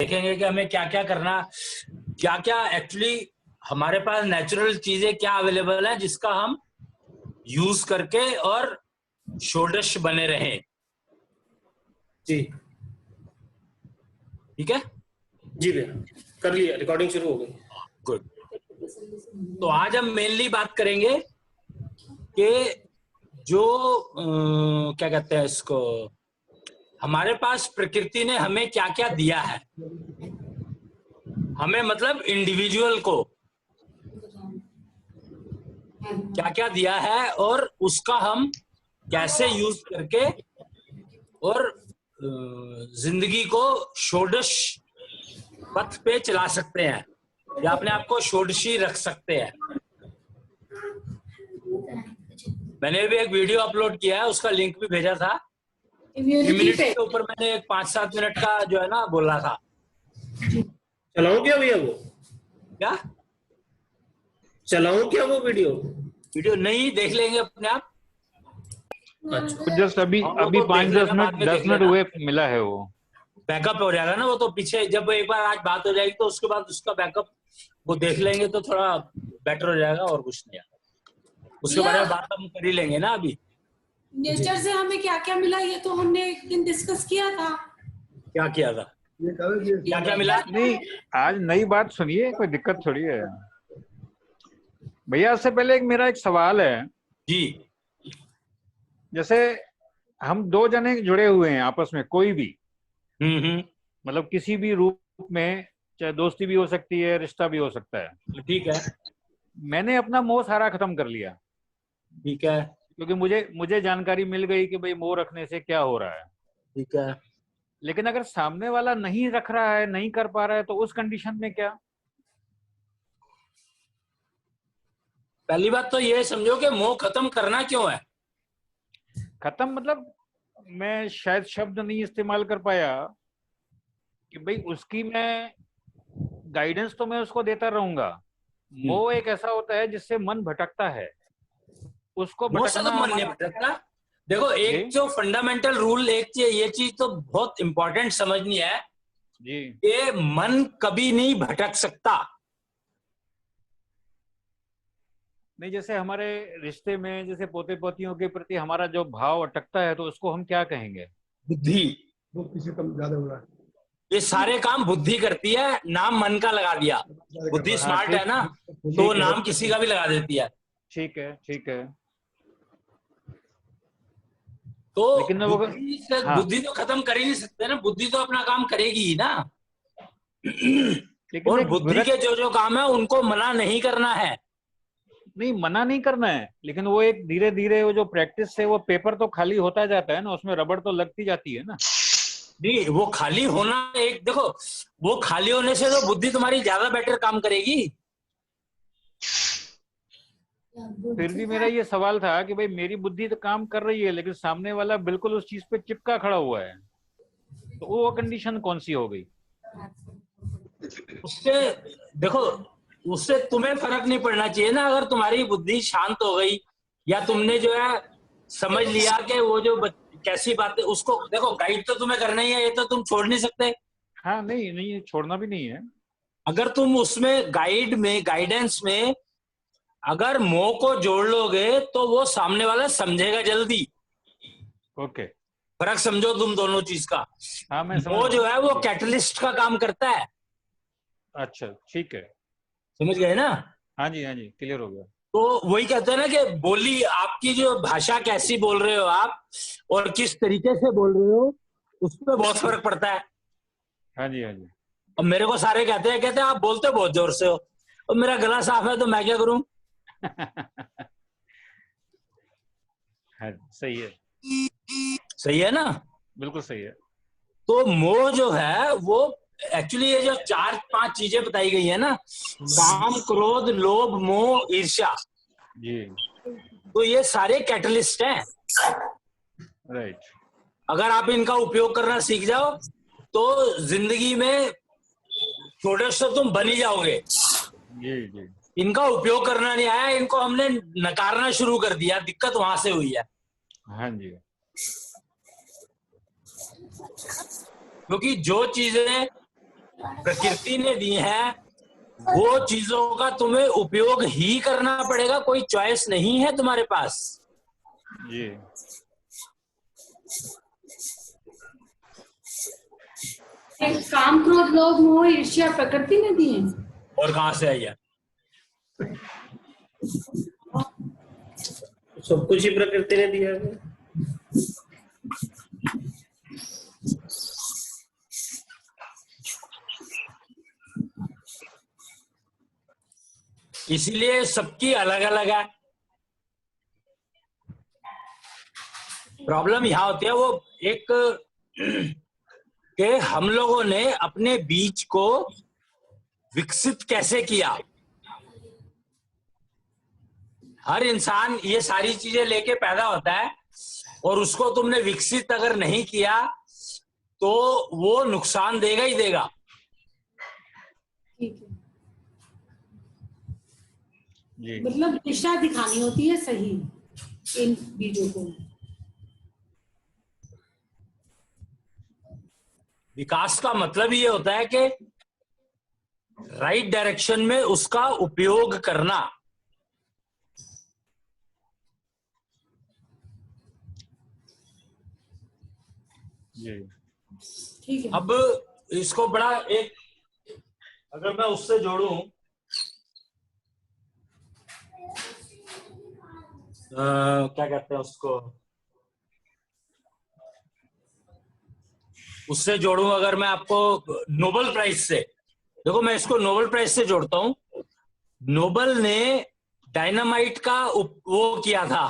देखेंगे कि हमें क्या क्या करना, क्या क्या एक्चुअली हमारे पास नेचुरल चीजें क्या अवेलेबल है जिसका हम यूज करके और षोडश बने रहें। जी ठीक है जी भैया, कर लिया, रिकॉर्डिंग शुरू हो गई। गुड। तो आज हम मेनली बात करेंगे कि जो क्या कहते हैं इसको, हमारे पास प्रकृति ने हमें क्या क्या दिया है, हमें मतलब इंडिविजुअल को क्या क्या दिया है और उसका हम कैसे यूज करके और जिंदगी को षोडश पथ पे चला सकते हैं या अपने आप को षोडशी रख सकते हैं। मैंने भी एक वीडियो अपलोड किया है, उसका लिंक भी भेजा था। इम्यूनिटी के ऊपर मैंने एक 5-7 मिनट का जो है ना बोला था। चलाऊं क्या भैया वो? क्या चलाऊं क्या वो वीडियो नहीं देख लेंगे अपने आप। अच्छा, जस्ट अभी हम लोग अभी को देख लेना, बाद में 10 देख मिनट लेना। हुए मिला है वो। बैकअप हो जाएगा ना वो, तो पीछे जब एक बार आज बात हो जाएगी तो उसके बाद उसका बैकअप वो देख लेंगे तो थोड़ा बेटर हो जाएगा और कुछ नहीं आएगा। उसके बारे में बात हम कर ही लेंगे ना अभी। नेचर से हमें क्या क्या मिला ये तो हमने एक दिन डिस्कस किया था। क्या किया था, क्या क्या मिला? नहीं, आज नई बात सुनिए, कोई दिक्कत थोड़ी है भैया। उससे पहले मेरा एक सवाल है जी। जैसे हम दो जने जुड़े हुए हैं आपस में, कोई भी मतलब किसी भी रूप में, चाहे दोस्ती भी हो सकती है, रिश्ता भी हो सकता है। ठीक है मैंने अपना मोह सारा खत्म कर लिया, ठीक है क्योंकि मुझे जानकारी मिल गई कि भाई मोह रखने से क्या हो रहा है। ठीक है। लेकिन अगर सामने वाला नहीं रख रहा है, नहीं कर पा रहा है, तो उस कंडीशन में क्या? पहली बात तो ये समझो कि मोह खत्म करना क्यों है। खत्म मतलब मैं शायद शब्द नहीं इस्तेमाल कर पाया कि भाई उसकी मैं गाइडेंस तो मैं उसको देता रहूंगा। मोह एक ऐसा होता है जिससे मन भटकता है, उसको मोह से तो भटकना मन नहीं भटकता। देखो एक जो फंडामेंटल रूल, एक ये चीज तो बहुत इंपॉर्टेंट समझनी है जी कि मन कभी नहीं भटक सकता। नहीं, जैसे हमारे रिश्ते में जैसे पोते पोतियों के प्रति हमारा जो भाव अटकता है, तो उसको हम क्या कहेंगे? बुद्धि। वो किसी कम ज्यादा हो रहा है। ये सारे काम बुद्धि करती है, नाम मन का लगा दिया। बुद्धि हाँ, स्मार्ट है ना, तो वो नाम किसी का भी लगा देती है। ठीक है ठीक है। तो लेकिन वो बुद्धि तो खत्म कर ही नहीं सकते ना, बुद्धि तो अपना काम करेगी ही ना। लेकिन और एक बुद्धि के जो जो काम है उनको मना नहीं करना है। नहीं, मना नहीं करना है, लेकिन वो एक धीरे धीरे वो जो प्रैक्टिस से वो पेपर तो खाली होता जाता है ना, उसमें रबड़ तो लगती जाती है ना। नहीं, वो खाली होना एक, देखो वो खाली होने से तो बुद्धि तुम्हारी ज्यादा बेटर काम करेगी। फिर भी मेरा ये सवाल था कि भाई मेरी बुद्धि तो काम कर रही है, लेकिन सामने वाला बिल्कुल उस चीज पे चिपका खड़ा हुआ है, तो वो कंडीशन कौन सी हो गई? उससे देखो, उससे तुम्हें फर्क नहीं पड़ना चाहिए ना। अगर तुम्हारी बुद्धि शांत हो गई या तुमने जो है समझ लिया कि वो जो कैसी बातें, उसको देखो गाइड तो तुम्हें करना ही है, ये तो तुम छोड़ नहीं सकते। हाँ, नहीं नहीं, छोड़ना भी नहीं है। अगर तुम उसमें गाइडेंस में अगर मोह को जोड़ लोगे तो वो सामने वाला समझेगा जल्दी। ओके। फर्क समझो तुम दोनों चीज का। हाँ, मैं समझ मोह रहा जो हूँ। है वो कैटलिस्ट का काम करता है। अच्छा, ठीक है। समझ गए ना? हाँ जी हाँ जी, क्लियर हो गया। तो वही कहते हैं ना कि बोली, आपकी जो भाषा कैसी बोल रहे हो आप और किस तरीके से बोल रहे हो, उसमें बहुत फर्क पड़ता है। हाँ जी हाँ जी। अब मेरे को सारे कहते हैं आप बोलते बहुत जोर से हो, और मेरा गला साफ है तो मैं क्या करूं। हाँ, सही है। सही है ना? बिल्कुल सही है। तो मोह जो है वो एक्चुअली ये जो 4-5 चीजें बताई गई है ना, काम, क्रोध, लोभ, मोह, ईर्ष्या, जी। तो ये सारे कैटलिस्ट हैं। राइट। अगर आप इनका उपयोग करना सीख जाओ तो जिंदगी में षोडश तो तुम बन ही जाओगे। जी जी। इनका उपयोग करना नहीं आया, इनको हमने नकारना शुरू कर दिया, दिक्कत वहां से हुई है। हाँ जी। क्योंकि जो चीजें प्रकृति ने दी हैं, वो चीजों का तुम्हें उपयोग ही करना पड़ेगा, कोई चॉइस नहीं है तुम्हारे पास। जी। काम, क्रोध, लोभ, मोह, ईर्ष्या प्रकृति ने दी है। और कहां से आई है? सब कुछ ही प्रकृति ने दिया है। इसीलिए सबकी अलग अलग है। प्रॉब्लम यहां होती है वो एक कि हम लोगों ने अपने बीज को विकसित कैसे किया। हर इंसान ये सारी चीजें लेके पैदा होता है और उसको तुमने विकसित अगर नहीं किया तो वो नुकसान देगा ही देगा। ठीक है, जी। मतलब दिशा दिखानी होती है सही इन बीजों को। विकास का मतलब ये होता है कि राइट डायरेक्शन में उसका उपयोग करना। जी। ठीक है। अब इसको बड़ा एक, अगर मैं उससे जोड़ूं, क्या कहते हैं उसको, उससे जोड़ूं अगर मैं आपको नोबेल प्राइज से, देखो मैं इसको नोबेल प्राइज से जोड़ता हूं। नोबेल ने डायनामाइट का वो किया था,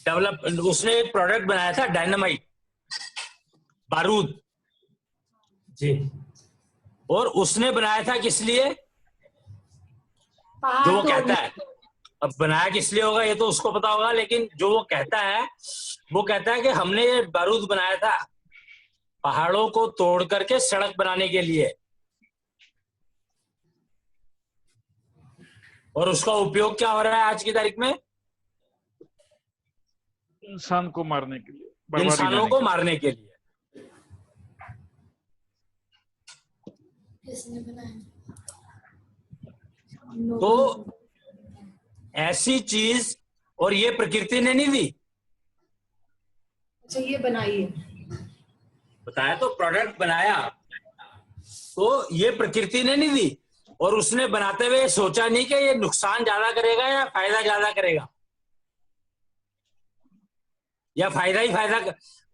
डेवलप, उसने एक प्रोडक्ट बनाया था डायनामाइट, बारूद। जी। और उसने बनाया था किस लिए? जो वो कहता है, अब बनाया किस लिए होगा ये तो उसको पता होगा, लेकिन जो वो कहता है वो कहता है कि हमने ये बारूद बनाया था पहाड़ों को तोड़ करके सड़क बनाने के लिए, और उसका उपयोग क्या हो रहा है आज की तारीख में? इंसान को मारने के लिए, बर्बादी इंसानों लाने को के लिए। मारने के लिए। किसने बनाया? तो ऐसी चीज, और ये प्रकृति ने नहीं दी, अच्छा, ये बनाइए। बताया तो प्रोडक्ट बनाया तो ये प्रकृति ने नहीं दी, और उसने बनाते हुए सोचा नहीं कि ये नुकसान ज्यादा करेगा या फायदा ज्यादा करेगा, या फायदा ही फायदा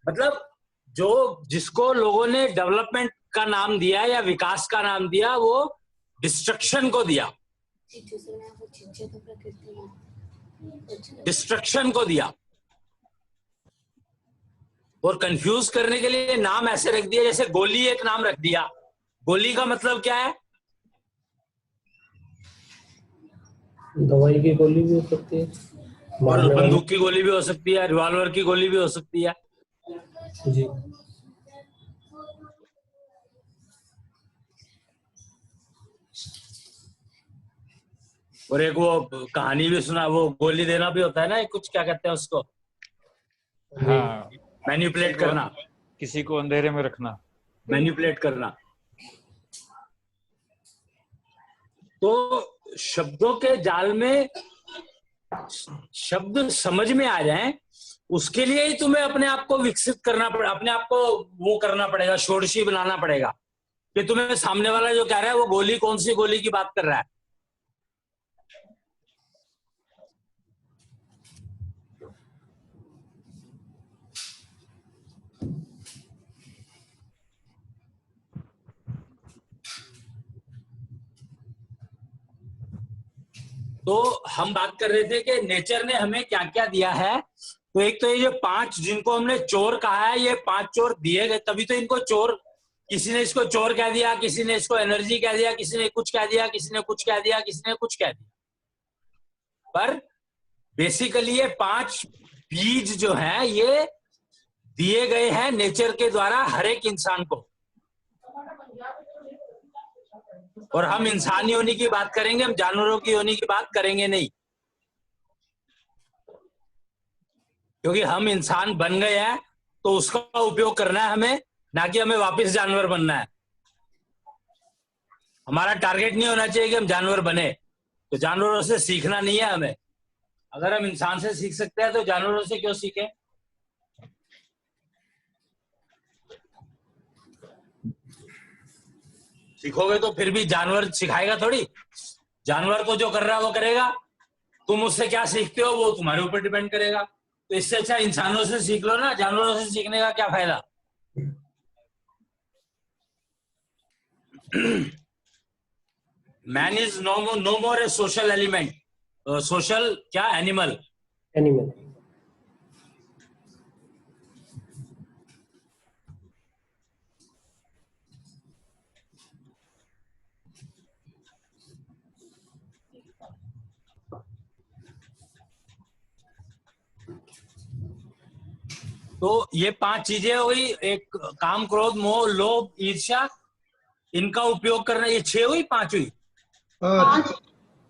मतलब जो जिसको लोगों ने डेवलपमेंट का नाम दिया या विकास का नाम दिया, वो डिस्ट्रक्शन को दिया, डिस्ट्रक्शन को दिया। और कंफ्यूज करने के लिए नाम ऐसे रख दिया, जैसे गोली एक नाम रख दिया। गोली का मतलब क्या है? दवाई की गोली भी हो सकती है, और बंदूक की गोली भी हो सकती है, रिवॉल्वर की गोली भी हो सकती है। जी। और एक वो कहानी भी सुना, वो गोली देना भी होता है ना, कुछ क्या कहते हैं उसको, हाँ, मैनिपुलेट करना, किसी को अंधेरे में रखना। मैनिपुलेट करना। तो शब्दों के जाल में शब्द समझ में आ जाएं, उसके लिए ही तुम्हें अपने आप को विकसित करना पड़ेगा, अपने आप को वो करना पड़ेगा, षोडशी बनाना पड़ेगा कि तुम्हें सामने वाला जो कह रहा है वो गोली कौन सी गोली की बात कर रहा है। तो हम बात कर रहे थे कि नेचर ने हमें क्या क्या दिया है। तो एक तो ये जो 5 जिनको हमने चोर कहा है, ये 5 चोर दिए गए, तभी तो इनको चोर, किसी ने इसको चोर कह दिया, किसी ने इसको एनर्जी कह दिया, किसी ने कुछ कह दिया, किसी ने कुछ कह दिया, किसी ने कुछ कह दिया, पर बेसिकली ये 5 बीज जो हैं ये दिए गए हैं नेचर के द्वारा हर एक इंसान को। और हम इंसान योनि की बात करेंगे, हम जानवरों की योनि की बात करेंगे नहीं, क्योंकि हम इंसान बन गए हैं तो उसका उपयोग करना है हमें, ना कि हमें वापस जानवर बनना है। हमारा टारगेट नहीं होना चाहिए कि हम जानवर बने। तो जानवरों से सीखना नहीं है हमें। अगर हम इंसान से सीख सकते हैं तो जानवरों से क्यों सीखें? सीखोगे तो फिर भी जानवर सिखाएगा थोड़ी। जानवर तो जो कर रहा है वो करेगा, तुम उससे क्या सीखते हो वो तुम्हारे ऊपर डिपेंड करेगा। तो इससे अच्छा इंसानों से सीख लो ना, जानवरों से सीखने का क्या फायदा। Man is no more a social element, social क्या एनिमल। एनिमल। तो ये 5 चीजें हुई, एक काम, क्रोध, मोह, लोभ, ईर्ष्या, इनका उपयोग करना। ये 6 हुई, 5 हुई? 5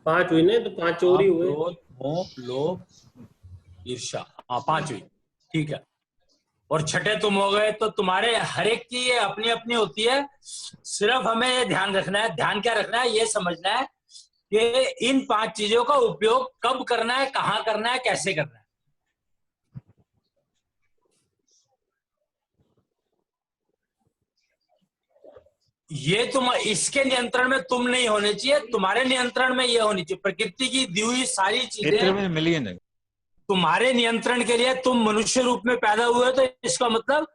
5 हुई ना, तो 5 और ही काम, हुए। क्रोध, मोह, लोभ, ईर्ष्या, हाँ 5 हुई, ठीक है। और छठे तुम हो गए। तो तुम्हारे हर एक की ये अपनी अपनी होती है। सिर्फ हमें ये ध्यान रखना है, ध्यान क्या रखना है, ये समझना है कि इन 5 चीजों का उपयोग कब करना है, कहाँ करना है, कैसे करना है। ये तुम, इसके नियंत्रण में तुम नहीं होने चाहिए, तुम्हारे नियंत्रण में ये होनी चाहिए। प्रकृति की दी हुई सारी चीजें मिलियन है। तुम्हारे नियंत्रण के लिए। तुम मनुष्य रूप में पैदा हुए तो इसका मतलब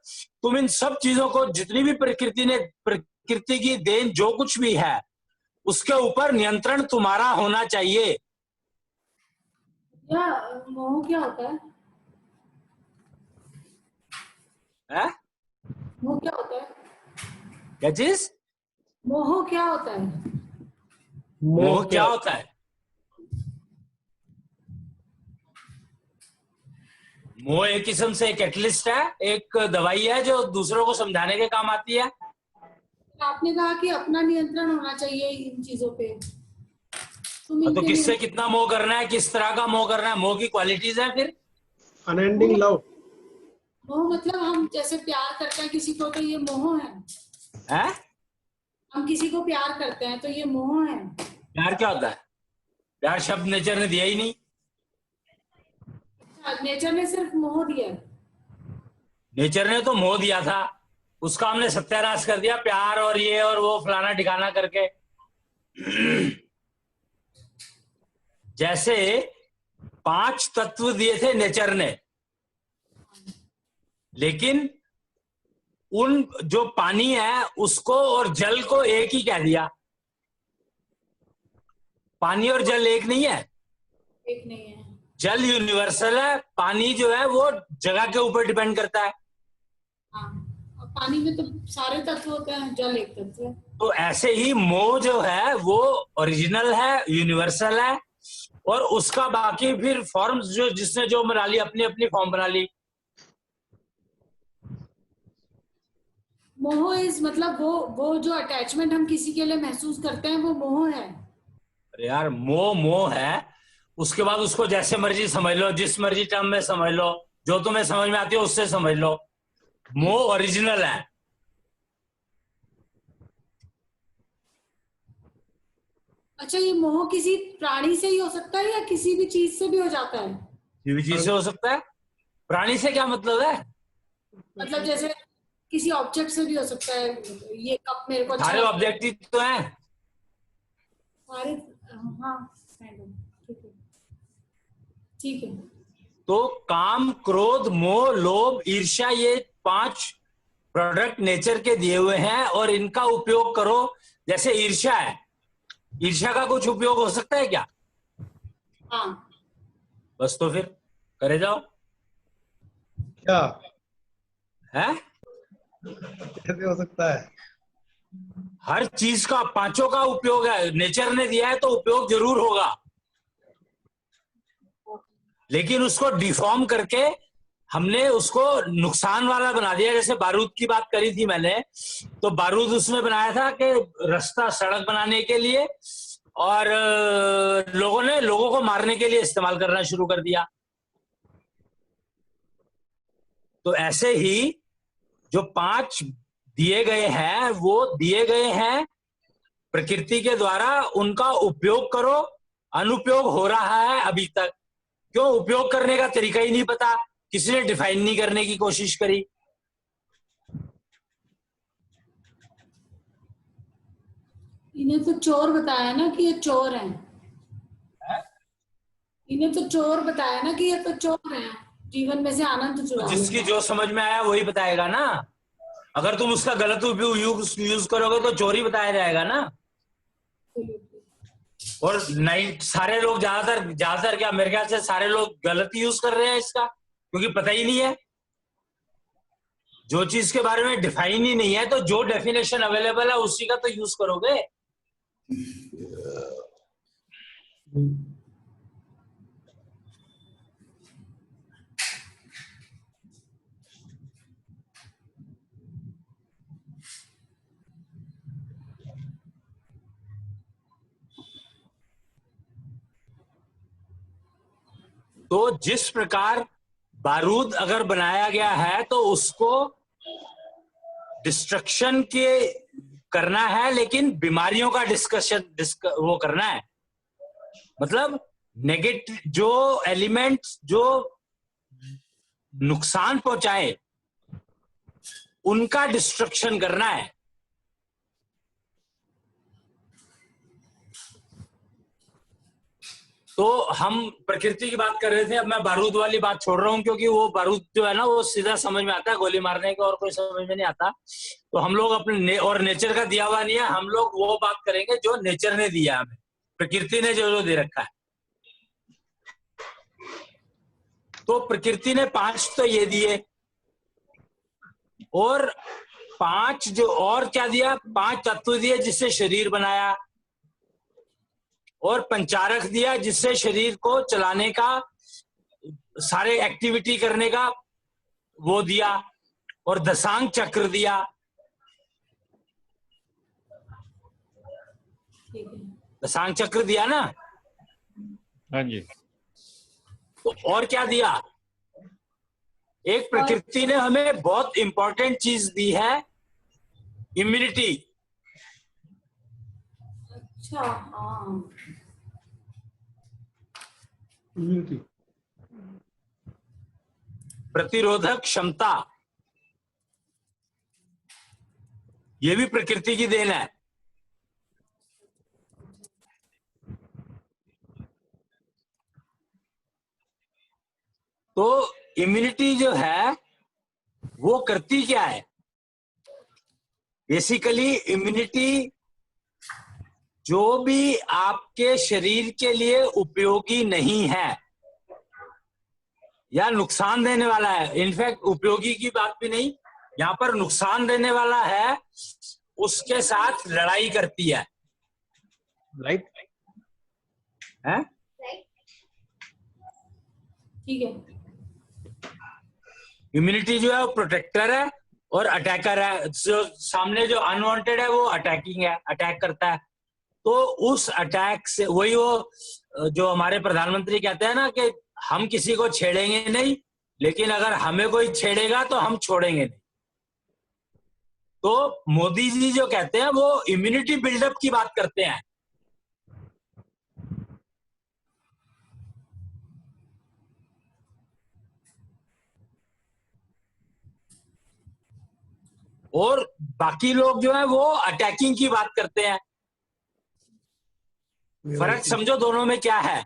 तुम इन सब चीजों को, जितनी भी प्रकृति की देन जो कुछ भी है, उसके ऊपर नियंत्रण तुम्हारा होना चाहिए। क्या मोह क्या होता है? है? मोह क्या होता है? क्या चीज? मोह क्या होता है? मोह क्या होता है? मोह एक किस्म से एक कैटलिस्ट है, एक दवाई है जो दूसरों को समझाने के काम आती है। आपने कहा कि अपना नियंत्रण होना चाहिए इन चीजों पे। तुम तो इनके किससे लिए कितना मोह करना है, किस तरह का मोह करना है, मोह की क्वालिटीज है फिर। Unending love. मोह मतलब हम जैसे प्यार करते हैं किसी को तो ये मोह है। हैं? हम किसी को प्यार करते हैं तो ये मोह है। प्यार क्या होता है? प्यार शब्द नेचर ने दिया ही नहीं। नेचर ने सिर्फ मोह दिया है। नेचर ने तो मोह दिया था, उसका हमने सत्यानाश कर दिया प्यार और ये और वो फलाना ठिकाना करके। जैसे 5 तत्व दिए थे नेचर ने, लेकिन उन जो पानी है उसको और जल को एक ही कह दिया। पानी और जल एक नहीं है। एक नहीं है। जल यूनिवर्सल है, पानी जो है वो जगह के ऊपर डिपेंड करता है। हाँ, और पानी में तो सारे तत्व होते हैं, जल एक तत्व है। तो ऐसे ही मोह जो है वो ओरिजिनल है, यूनिवर्सल है, और उसका बाकी फिर फॉर्म्स जो जिसने जो बना ली, अपनी अपनी फॉर्म बना ली। मोह इज मतलब वो जो अटैचमेंट हम किसी के लिए महसूस करते हैं वो मोह है। अरे यार, मोह मोह है, उसके बाद उसको जैसे मर्जी समझ लो, जिस मर्जी टर्म में समझ लो, जो तुम्हें समझ में आती है उससे समझ लो। मोह ओरिजिनल है। अच्छा, ये मोह किसी प्राणी से ही हो सकता है या किसी भी चीज से भी हो जाता है? किसी भी चीज से हो सकता है। प्राणी से क्या मतलब है? मतलब जैसे किसी ऑब्जेक्ट से भी हो सकता है। ये कप मेरे को अच्छा सारे लगता है। ऑब्जेक्टिव तो हैं। सारे, हाँ ठीक है, ठीक है। तो काम, क्रोध, मोह, लोभ, ईर्ष्या, ये 5 प्रोडक्ट नेचर के दिए हुए हैं और इनका उपयोग करो। जैसे ईर्ष्या है, ईर्ष्या का कुछ उपयोग हो सकता है क्या? हाँ, बस तो फिर करे जाओ। क्या है? कैसे हो सकता है? हर चीज का 5 का उपयोग है, नेचर ने दिया है तो उपयोग जरूर होगा, लेकिन उसको डिफॉर्म करके हमने उसको नुकसान वाला बना दिया। जैसे बारूद की बात करी थी मैंने, तो बारूद उसमें बनाया था कि रास्ता, सड़क बनाने के लिए, और लोगों ने लोगों को मारने के लिए इस्तेमाल करना शुरू कर दिया। तो ऐसे ही जो 5 दिए गए हैं वो दिए गए हैं प्रकृति के द्वारा, उनका उपयोग करो। अनुपयोग हो रहा है अभी तक, क्यों? उपयोग करने का तरीका ही नहीं पता, किसी ने डिफाइन नहीं करने की कोशिश करी। इन्हें तो चोर बताया ना कि ये चोर हैं। इन्हें तो चोर बताया ना कि ये तो चोर हैं, जीवन में से आनंद चुरा जिसकी लेंगे। जो समझ में आया वही बताएगा ना। अगर तुम उसका गलत उपयोग यूज करोगे तो चोरी बताया जाएगा ना। और नहीं, सारे लोग ज्यादातर क्या, मेरे ख्याल से सारे लोग गलत यूज कर रहे हैं इसका, क्योंकि पता ही नहीं है। जो चीज के बारे में डिफाइन ही नहीं है तो जो डेफिनेशन अवेलेबल है उसी का तो यूज करोगे। तो जिस प्रकार बारूद अगर बनाया गया है तो उसको डिस्ट्रक्शन के करना है, लेकिन बीमारियों का वो करना है। मतलब नेगेटिव जो एलिमेंट्स जो नुकसान पहुंचाए उनका डिस्ट्रक्शन करना है। तो हम प्रकृति की बात कर रहे थे, अब मैं बारूद वाली बात छोड़ रहा हूं, क्योंकि वो बारूद जो है ना वो सीधा समझ में आता है, गोली मारने का और कोई समझ में नहीं आता। तो हम लोग अपने और नेचर का दिया हुआ नहीं है, हम लोग वो बात करेंगे जो नेचर ने दिया हमें, प्रकृति ने जो दे रखा है। तो प्रकृति ने 5 तो ये दिए, और 5 जो और क्या दिया, 5 तत्व दिए जिससे शरीर बनाया, और पंचारक दिया जिससे शरीर को चलाने का, सारे एक्टिविटी करने का वो दिया, और दशांग चक्र दिया। दशांग चक्र दिया ना। हाँ जी। तो और क्या दिया? एक प्रकृति ने हमें बहुत इंपॉर्टेंट चीज दी है, इम्यूनिटी। अच्छा, हाँ। इम्यूनिटी। प्रतिरोधक क्षमता, ये भी प्रकृति की देन है। तो इम्यूनिटी जो है वो करती क्या है? बेसिकली इम्यूनिटी जो भी आपके शरीर के लिए उपयोगी नहीं है या नुकसान देने वाला है, इनफैक्ट उपयोगी की बात भी नहीं, यहां पर नुकसान देने वाला है, उसके साथ लड़ाई करती है। राइट। हैं? ठीक है। इम्यूनिटी जो है वो प्रोटेक्टर है और अटैकर है। जो सामने जो अनवांटेड है वो अटैकिंग है, अटैक करता है। तो उस अटैक से वही वो जो हमारे प्रधानमंत्री कहते हैं ना कि हम किसी को छेड़ेंगे नहीं, लेकिन अगर हमें कोई छेड़ेगा तो हम छोड़ेंगे नहीं। तो मोदी जी जो कहते हैं वो इम्यूनिटी बिल्डअप की बात करते हैं। और बाकी लोग जो है वो अटैकिंग की बात करते हैं। फर्क समझो दोनों में क्या है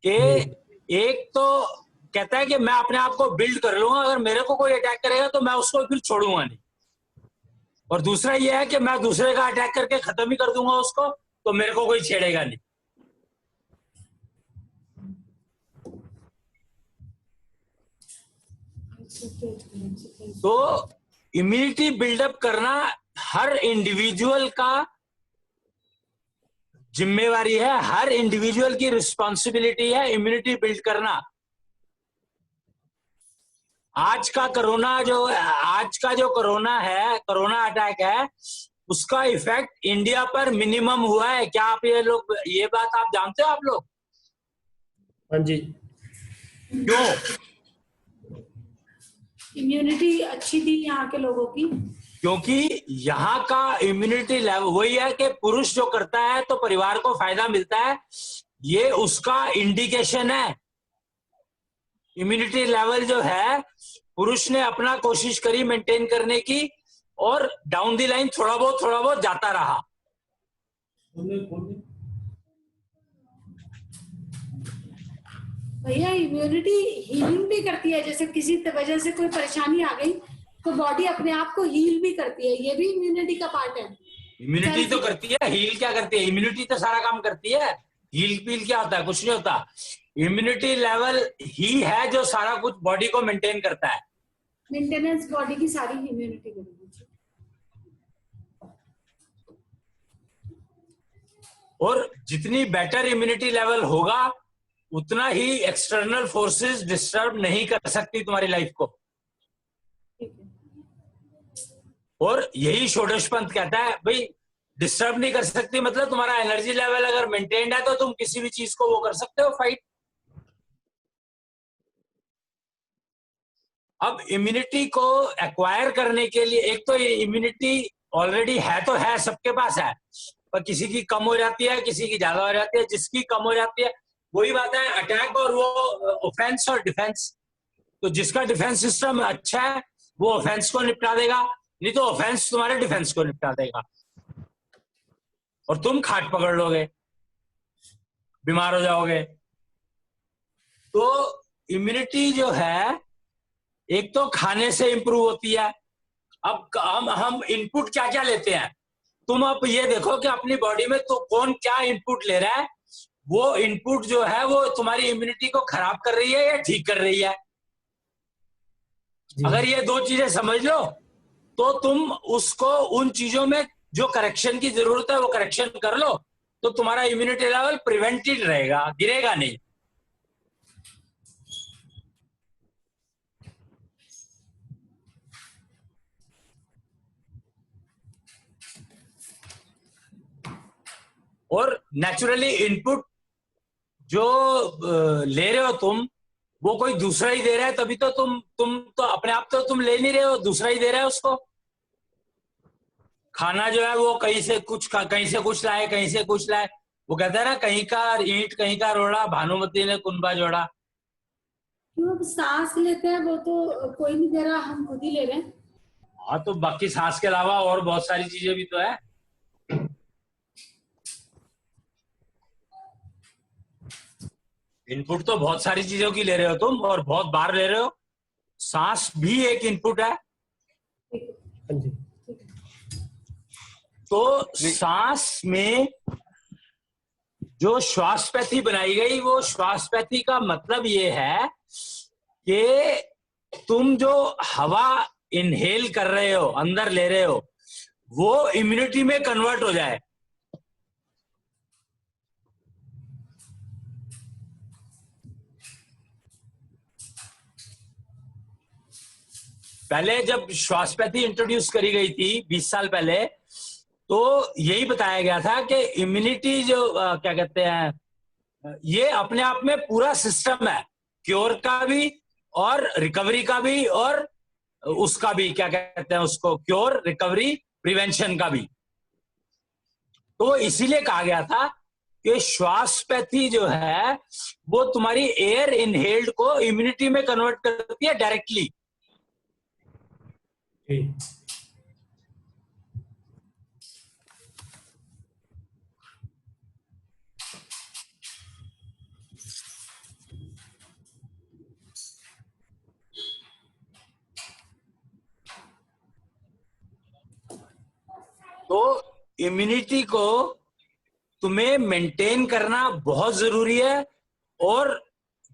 कि एक तो कहता है कि मैं अपने आप को बिल्ड कर लूंगा, अगर मेरे को कोई अटैक करेगा तो मैं उसको फिर छोड़ूंगा नहीं। और दूसरा ये है कि मैं दूसरे का अटैक करके खत्म ही कर दूंगा उसको, तो मेरे को कोई छेड़ेगा नहीं। तो इम्यूनिटी बिल्डअप करना हर इंडिविजुअल का जिम्मेवारी है, हर इंडिविजुअल की रिस्पॉन्सिबिलिटी है इम्यूनिटी बिल्ड करना। आज का कोरोना है, कोरोना अटैक है, उसका इफेक्ट इंडिया पर मिनिमम हुआ है। क्या आप ये बात आप जानते हो आप लोग? हाँ जी। क्यों? इम्यूनिटी अच्छी थी यहाँ के लोगों की। क्योंकि यहाँ का इम्यूनिटी लेवल वही है कि पुरुष जो करता है तो परिवार को फायदा मिलता है, ये उसका इंडिकेशन है। इम्यूनिटी लेवल जो है पुरुष ने अपना कोशिश करी मेंटेन करने की, और डाउन दी लाइन थोड़ा बहुत जाता रहा। भैया इम्यूनिटी हीलिंग भी करती है, जैसे किसी वजह से कोई परेशानी आ गई तो बॉडी अपने आप को हील भी करती है, ये भी इम्यूनिटी का पार्ट है। इम्यूनिटी तो करती है, हील क्या करती है? इम्यूनिटी तो सारा काम करती है। हील पील क्या होता है? कुछ नहीं होता। इम्यूनिटी लेवल ही है जो सारा कुछ बॉडी को मेंटेन करता है। मेंटेनेंस बॉडी की सारी इम्यूनिटी करेगी। और जितनी बेटर इम्यूनिटी लेवल होगा उतना ही एक्सटर्नल फोर्सेस डिस्टर्ब नहीं कर सकती तुम्हारी लाइफ को। और यही षोडश पंथ कहता है, भाई डिस्टर्ब नहीं कर सकती मतलब तुम्हारा एनर्जी लेवल अगर मेंटेन्ड है तो तुम किसी भी चीज को वो कर सकते हो, फाइट। अब इम्यूनिटी को एक्वायर करने के लिए, एक तो इम्यूनिटी ऑलरेडी है तो है, सबके पास है, पर किसी की कम हो जाती है, किसी की ज्यादा हो जाती है। जिसकी कम हो जाती है वही बात है अटैक और वो ऑफेंस और डिफेंस। तो जिसका डिफेंस सिस्टम अच्छा है वो ऑफेंस को निपटा देगा, नहीं तो ऑफेंस तुम्हारे डिफेंस को निपटा देगा और तुम खाट पकड़ लोगे, बीमार हो जाओगे। तो इम्यूनिटी जो है एक तो खाने से इंप्रूव होती है। अब हम इनपुट क्या क्या लेते हैं, तुम अब ये देखो कि अपनी बॉडी में तो कौन क्या इनपुट ले रहा है, वो इनपुट जो है वो तुम्हारी इम्यूनिटी को खराब कर रही है या ठीक कर रही है। अगर ये दो चीजें समझ लो तो तुम उसको उन चीजों में जो करेक्शन की जरूरत है वो करेक्शन कर लो, तो तुम्हारा इम्यूनिटी लेवल प्रिवेंटेड रहेगा, गिरेगा नहीं। और नेचुरली इनपुट जो ले रहे हो तुम, वो कोई दूसरा ही दे रहा है, तभी तो तुम तो अपने आप तो तुम ले नहीं रहे हो, दूसरा ही दे रहा है उसको। खाना जो है वो कहीं से कुछ लाए, कहीं से कुछ लाए। वो कहता है ना, कहीं का ईंट कहीं का रोड़ा, भानुमती ने कुनबा जोड़ा। क्यों? अब सांस लेते हैं वो तो कोई नहीं दे रहा, हम खुद ही ले रहे हैं। हाँ, तो बाकी सांस के अलावा और बहुत सारी चीजें भी तो है। इनपुट तो बहुत सारी चीजों की ले रहे हो तुम, और बहुत बार ले रहे हो। सांस भी एक इनपुट है। हाँ जी। तो सांस में जो श्वासपैथी बनाई गई, वो श्वासपैथी का मतलब ये है कि तुम जो हवा इनहेल कर रहे हो, अंदर ले रहे हो, वो इम्यूनिटी में कन्वर्ट हो जाए। पहले जब श्वासपैथी इंट्रोड्यूस करी गई थी 20 साल पहले, तो यही बताया गया था कि इम्यूनिटी जो क्या कहते हैं, ये अपने आप में पूरा सिस्टम है, क्योर का भी और रिकवरी का भी, और उसका भी क्या कहते हैं उसको, क्योर, रिकवरी, प्रिवेंशन का भी। तो इसीलिए कहा गया था कि श्वासपैथी जो है वो तुम्हारी एयर इनहेल्ड को इम्यूनिटी में कन्वर्ट करती है डायरेक्टली। तो इम्यूनिटी को तुम्हें मेंटेन करना बहुत जरूरी है। और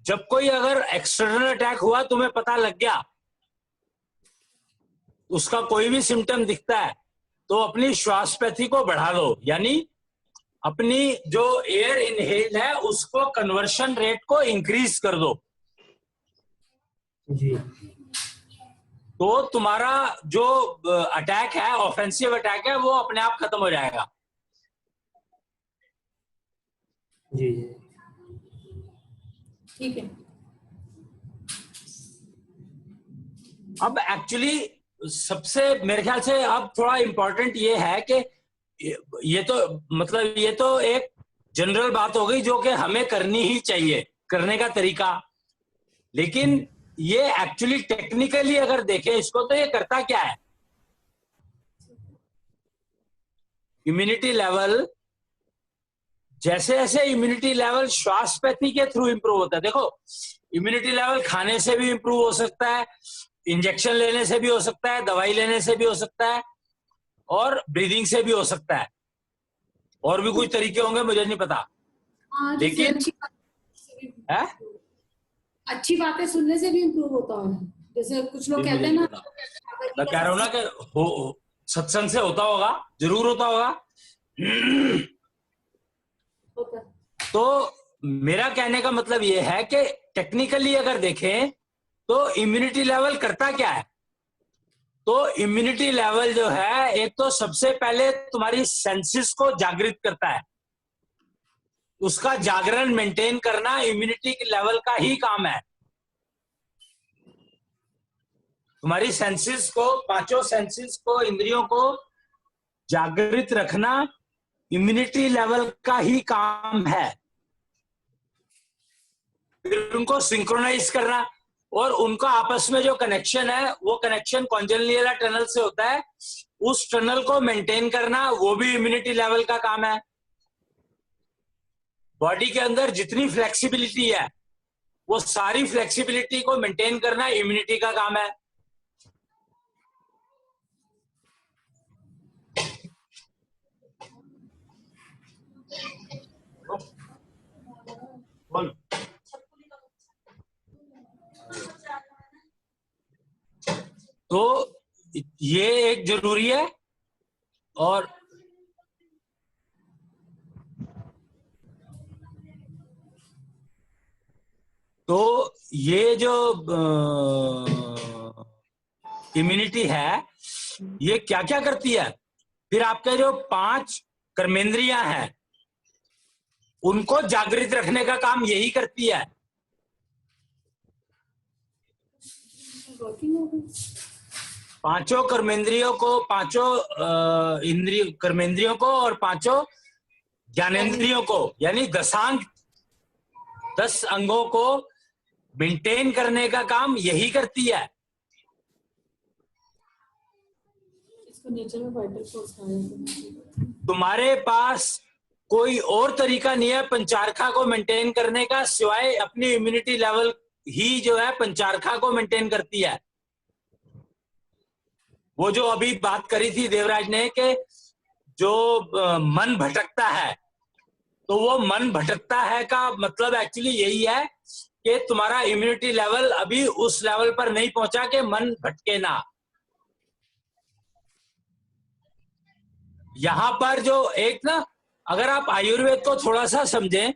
जब कोई अगर एक्सटर्नल अटैक हुआ, तुम्हें पता लग गया, उसका कोई भी सिम्टम दिखता है, तो अपनी श्वासपैथी को बढ़ा दो, यानी अपनी जो एयर इनहेल है उसको कन्वर्शन रेट को इंक्रीज कर दो। जी। तो तुम्हारा जो अटैक है, ऑफेंसिव अटैक है, वो अपने आप खत्म हो जाएगा। जी जी। ठीक है। अब एक्चुअली सबसे मेरे ख्याल से अब थोड़ा इम्पोर्टेंट ये है कि ये तो मतलब ये तो एक जनरल बात हो गई जो कि हमें करनी ही चाहिए, करने का तरीका। लेकिन ये एक्चुअली टेक्निकली अगर देखें इसको तो ये करता क्या है? इम्यूनिटी लेवल, जैसे जैसे इम्यूनिटी लेवल श्वासपैथी के थ्रू इंप्रूव होता है। देखो, इम्यूनिटी लेवल खाने से भी इंप्रूव हो सकता है, इंजेक्शन लेने से भी हो सकता है, दवाई लेने से भी हो सकता है, और ब्रीदिंग से भी हो सकता है। और भी कुछ तरीके होंगे, मुझे नहीं पता। हाँ, लेकिन है अच्छी बातें सुनने से भी इम्प्रूव होता है। जैसे कुछ लोग कहते हैं ना, मैं कह रहा हूँ ना कि सत्संग से होता होगा, जरूर होता होगा। होता है। तो मेरा कहने का मतलब ये है कि टेक्निकली अगर देखें तो इम्यूनिटी लेवल करता क्या है? तो इम्यूनिटी लेवल जो है, एक तो सबसे पहले तुम्हारी सेंसेस को जागृत करता है। उसका जागरण मेंटेन करना इम्यूनिटी लेवल का ही काम है। तुम्हारी सेंसेस को, पांचों सेंसेस को, इंद्रियों को जागृत रखना इम्यूनिटी लेवल का ही काम है। फिर उनको सिंक्रोनाइज करना, और उनका आपस में जो कनेक्शन है वो कनेक्शन कॉन्जेनियल टनल से होता है, उस टनल को मेंटेन करना वो भी इम्यूनिटी लेवल का काम है। बॉडी के अंदर जितनी फ्लेक्सिबिलिटी है वो सारी फ्लेक्सिबिलिटी को मेंटेन करना इम्यूनिटी का काम है। तो ये एक जरूरी है। और तो ये जो इम्यूनिटी है ये क्या क्या करती है? फिर आपके जो 5 कर्मेंद्रियां हैं उनको जागृत रखने का काम यही करती है। पांचों कर्मेंद्रियों को, पांचों इंद्रिय कर्मेंद्रियों को और पांचों ज्ञानेंद्रियों को, यानी 10 अंगों को मेंटेन करने का काम यही करती है। इसको नेचर में वाइटल फोर्स कहा जाता है। तुम्हारे पास कोई और तरीका नहीं है पंचारखा को मेंटेन करने का, सिवाय अपनी इम्यूनिटी लेवल ही जो है पंचारखा को मेंटेन करती है। वो जो अभी बात करी थी देवराज ने कि जो मन भटकता है, तो वो मन भटकता है का मतलब एक्चुअली यही है कि तुम्हारा इम्यूनिटी लेवल अभी उस लेवल पर नहीं पहुंचा कि मन भटके ना। यहां पर जो एक ना, अगर आप आयुर्वेद को थोड़ा सा समझें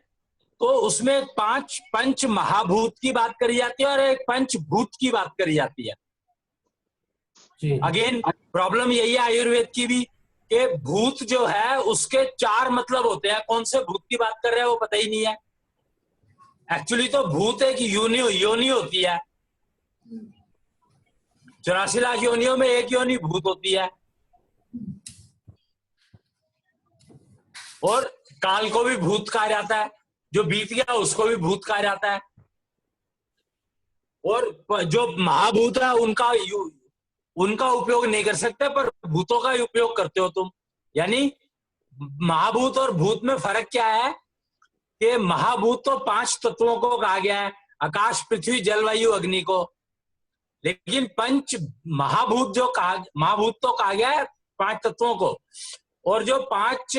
तो उसमें 5 पंच महाभूत की बात करी जाती है और एक पंचभूत की बात करी जाती है। अगेन प्रॉब्लम यही है आयुर्वेद की भी कि भूत जो है उसके 4 मतलब होते हैं। कौन से भूत की बात कर रहे हैं वो पता ही नहीं है। एक्चुअली तो भूत एक योनि होती है। 84 लाख योनियों में एक योनि भूत होती है। और काल को भी भूत कहा जाता है, जो बीत गया उसको भी भूत कहा जाता है। और जो महाभूत है उनका उपयोग नहीं कर सकते, पर भूतों का उपयोग करते हो तुम। यानी महाभूत और भूत में फर्क क्या है कि महाभूत तो 5 तत्वों को कहा गया है, आकाश, पृथ्वी, जलवायु, अग्नि को। लेकिन पंच महाभूत जो महाभूत तो कहा गया है 5 तत्वों को। और जो 5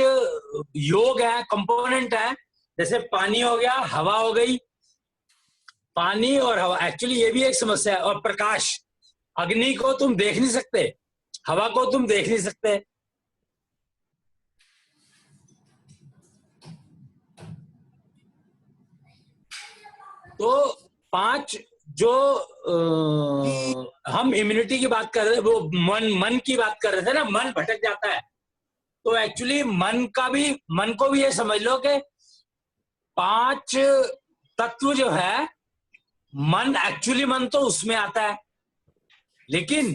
योग है, कंपोनेंट है, जैसे पानी हो गया, हवा हो गई, पानी और हवा, एक्चुअली ये भी एक समस्या है। और प्रकाश, अग्नि को तुम देख नहीं सकते, हवा को तुम देख नहीं सकते। तो 5 जो हम इम्यूनिटी की बात कर रहे थे, वो मन की बात कर रहे थे ना, मन भटक जाता है। तो एक्चुअली मन को भी ये समझ लो कि 5 तत्व जो है, मन तो उसमें आता है। लेकिन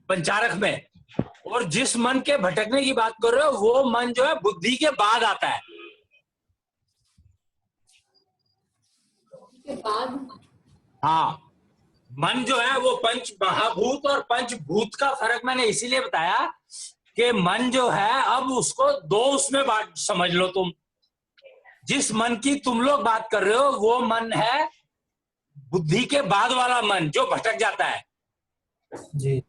पंचारक में। और जिस मन के भटकने की बात कर रहे हो वो मन जो है बुद्धि के बाद आता है। के बाद हाँ, मन जो है वो पंच महाभूत और पंचभूत का फर्क मैंने इसीलिए बताया कि मन जो है अब उसको दो उसमें बात समझ लो तुम। जिस मन की तुम लोग बात कर रहे हो वो मन है बुद्धि के बाद वाला मन जो भटक जाता है। जी।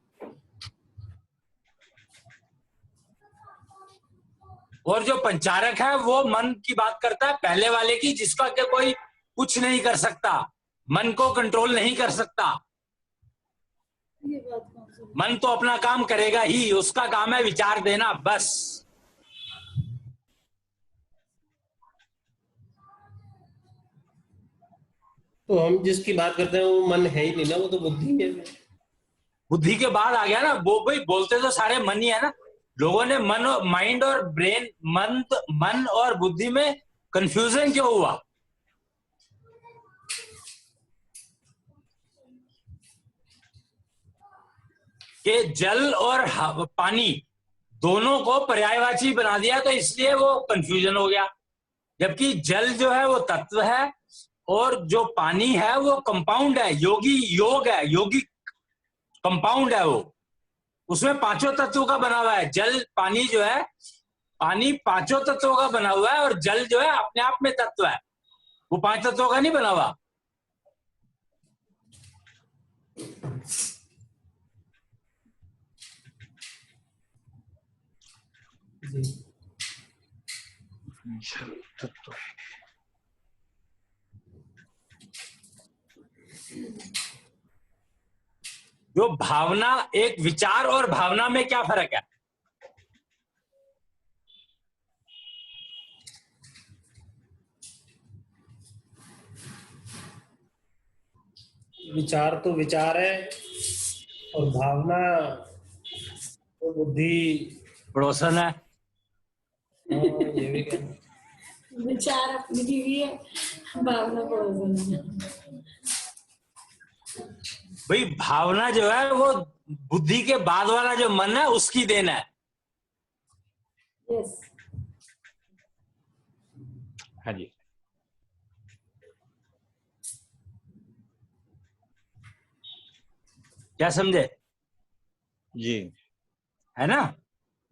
और जो पंचारक है वो मन की बात करता है पहले वाले की, जिसका के कोई कुछ नहीं कर सकता, मन को कंट्रोल नहीं कर सकता। ये बात कौन सी? मन तो अपना काम करेगा ही, उसका काम है विचार देना बस। तो हम जिसकी बात करते हैं वो मन है ही नहीं ना, वो तो बुद्धि है। बुद्धि के बाद आ गया ना वो। भाई बोलते तो सारे मन ही है ना। लोगों ने मन और माइंड और ब्रेन, मन और बुद्धि में कंफ्यूजन क्यों हुआ? कि जल और पानी दोनों को पर्यायवाची बना दिया तो इसलिए वो कंफ्यूजन हो गया। जबकि जल जो है वो तत्व है और जो पानी है वो कंपाउंड है, योग है, योगिक कंपाउंड है वो। उसमें पांचों तत्वों का बना हुआ है। जल पानी जो है, पानी पांचों तत्वों का बना हुआ है और जल जो है अपने आप में तत्व है, वो पांच तत्वों का नहीं बना हुआ। जी। जो भावना, एक विचार और भावना में क्या फर्क है? विचार तो विचार है और भावना तो बुद्धि। पड़ोसन है। हाँ, ये भी कहना। विचार अपनी बीवी है, भावना पड़ोसन है। भाई भावना जो है वो बुद्धि के बाद वाला जो मन है उसकी देन है। यस। हाँ जी। क्या समझे? जी। है ना?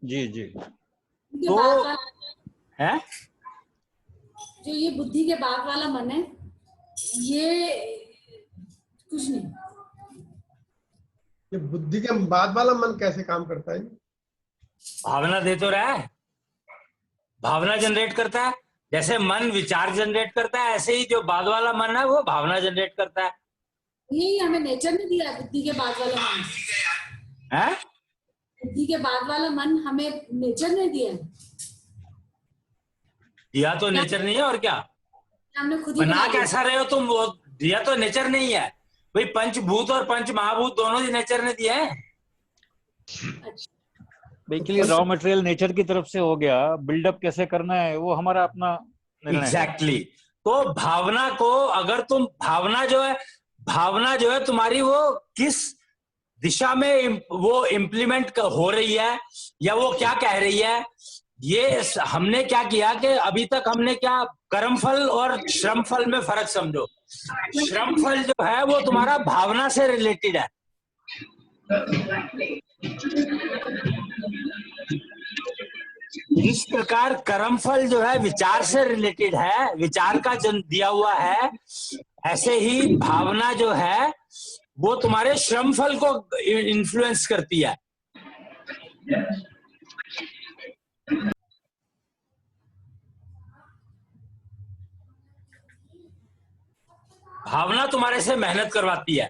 जी जी। के तो बाद वाला, है जो ये बुद्धि के बाद वाला मन है, ये कुछ नहीं। ये बुद्धि के बाद वाला मन कैसे काम करता है? भावना दे तो रहा है, भावना जनरेट करता है। जैसे मन विचार जनरेट करता है ऐसे ही जो बाद वाला मन है वो भावना जनरेट करता है। यही हमें नेचर ने दिया है, बुद्धि के बाद वाला मन। है? बुद्धि के बाद वाला मन हमें नेचर ने दिया है। दिया तो नेचर नहीं है और क्या? हमने खुद ही बना बना लिया। कैसा रहे हो तुम? वो दिया तो नेचर नहीं है भाई। पंचभूत और पंच महाभूत दोनों ही नेचर ने दिए हैं। बेसिकली रॉ मटेरियल नेचर की तरफ से हो गया, बिल्डअप कैसे करना है वो हमारा अपना निर्णय है। एग्जैक्टली। तो भावना को अगर तुम, भावना जो है तुम्हारी वो किस दिशा में वो इम्प्लीमेंट हो रही है या वो क्या कह रही है, ये हमने क्या किया कि अभी तक हमने क्या कर्म फल और श्रम फल में फर्क समझो। श्रम फल जो है वो तुम्हारा भावना से रिलेटेड है। इस प्रकार कर्म फल जो है विचार से रिलेटेड है, विचार का जन दिया हुआ है। ऐसे ही भावना जो है वो तुम्हारे श्रम फल को इन्फ्लुएंस करती है। भावना तुम्हारे से मेहनत करवाती है।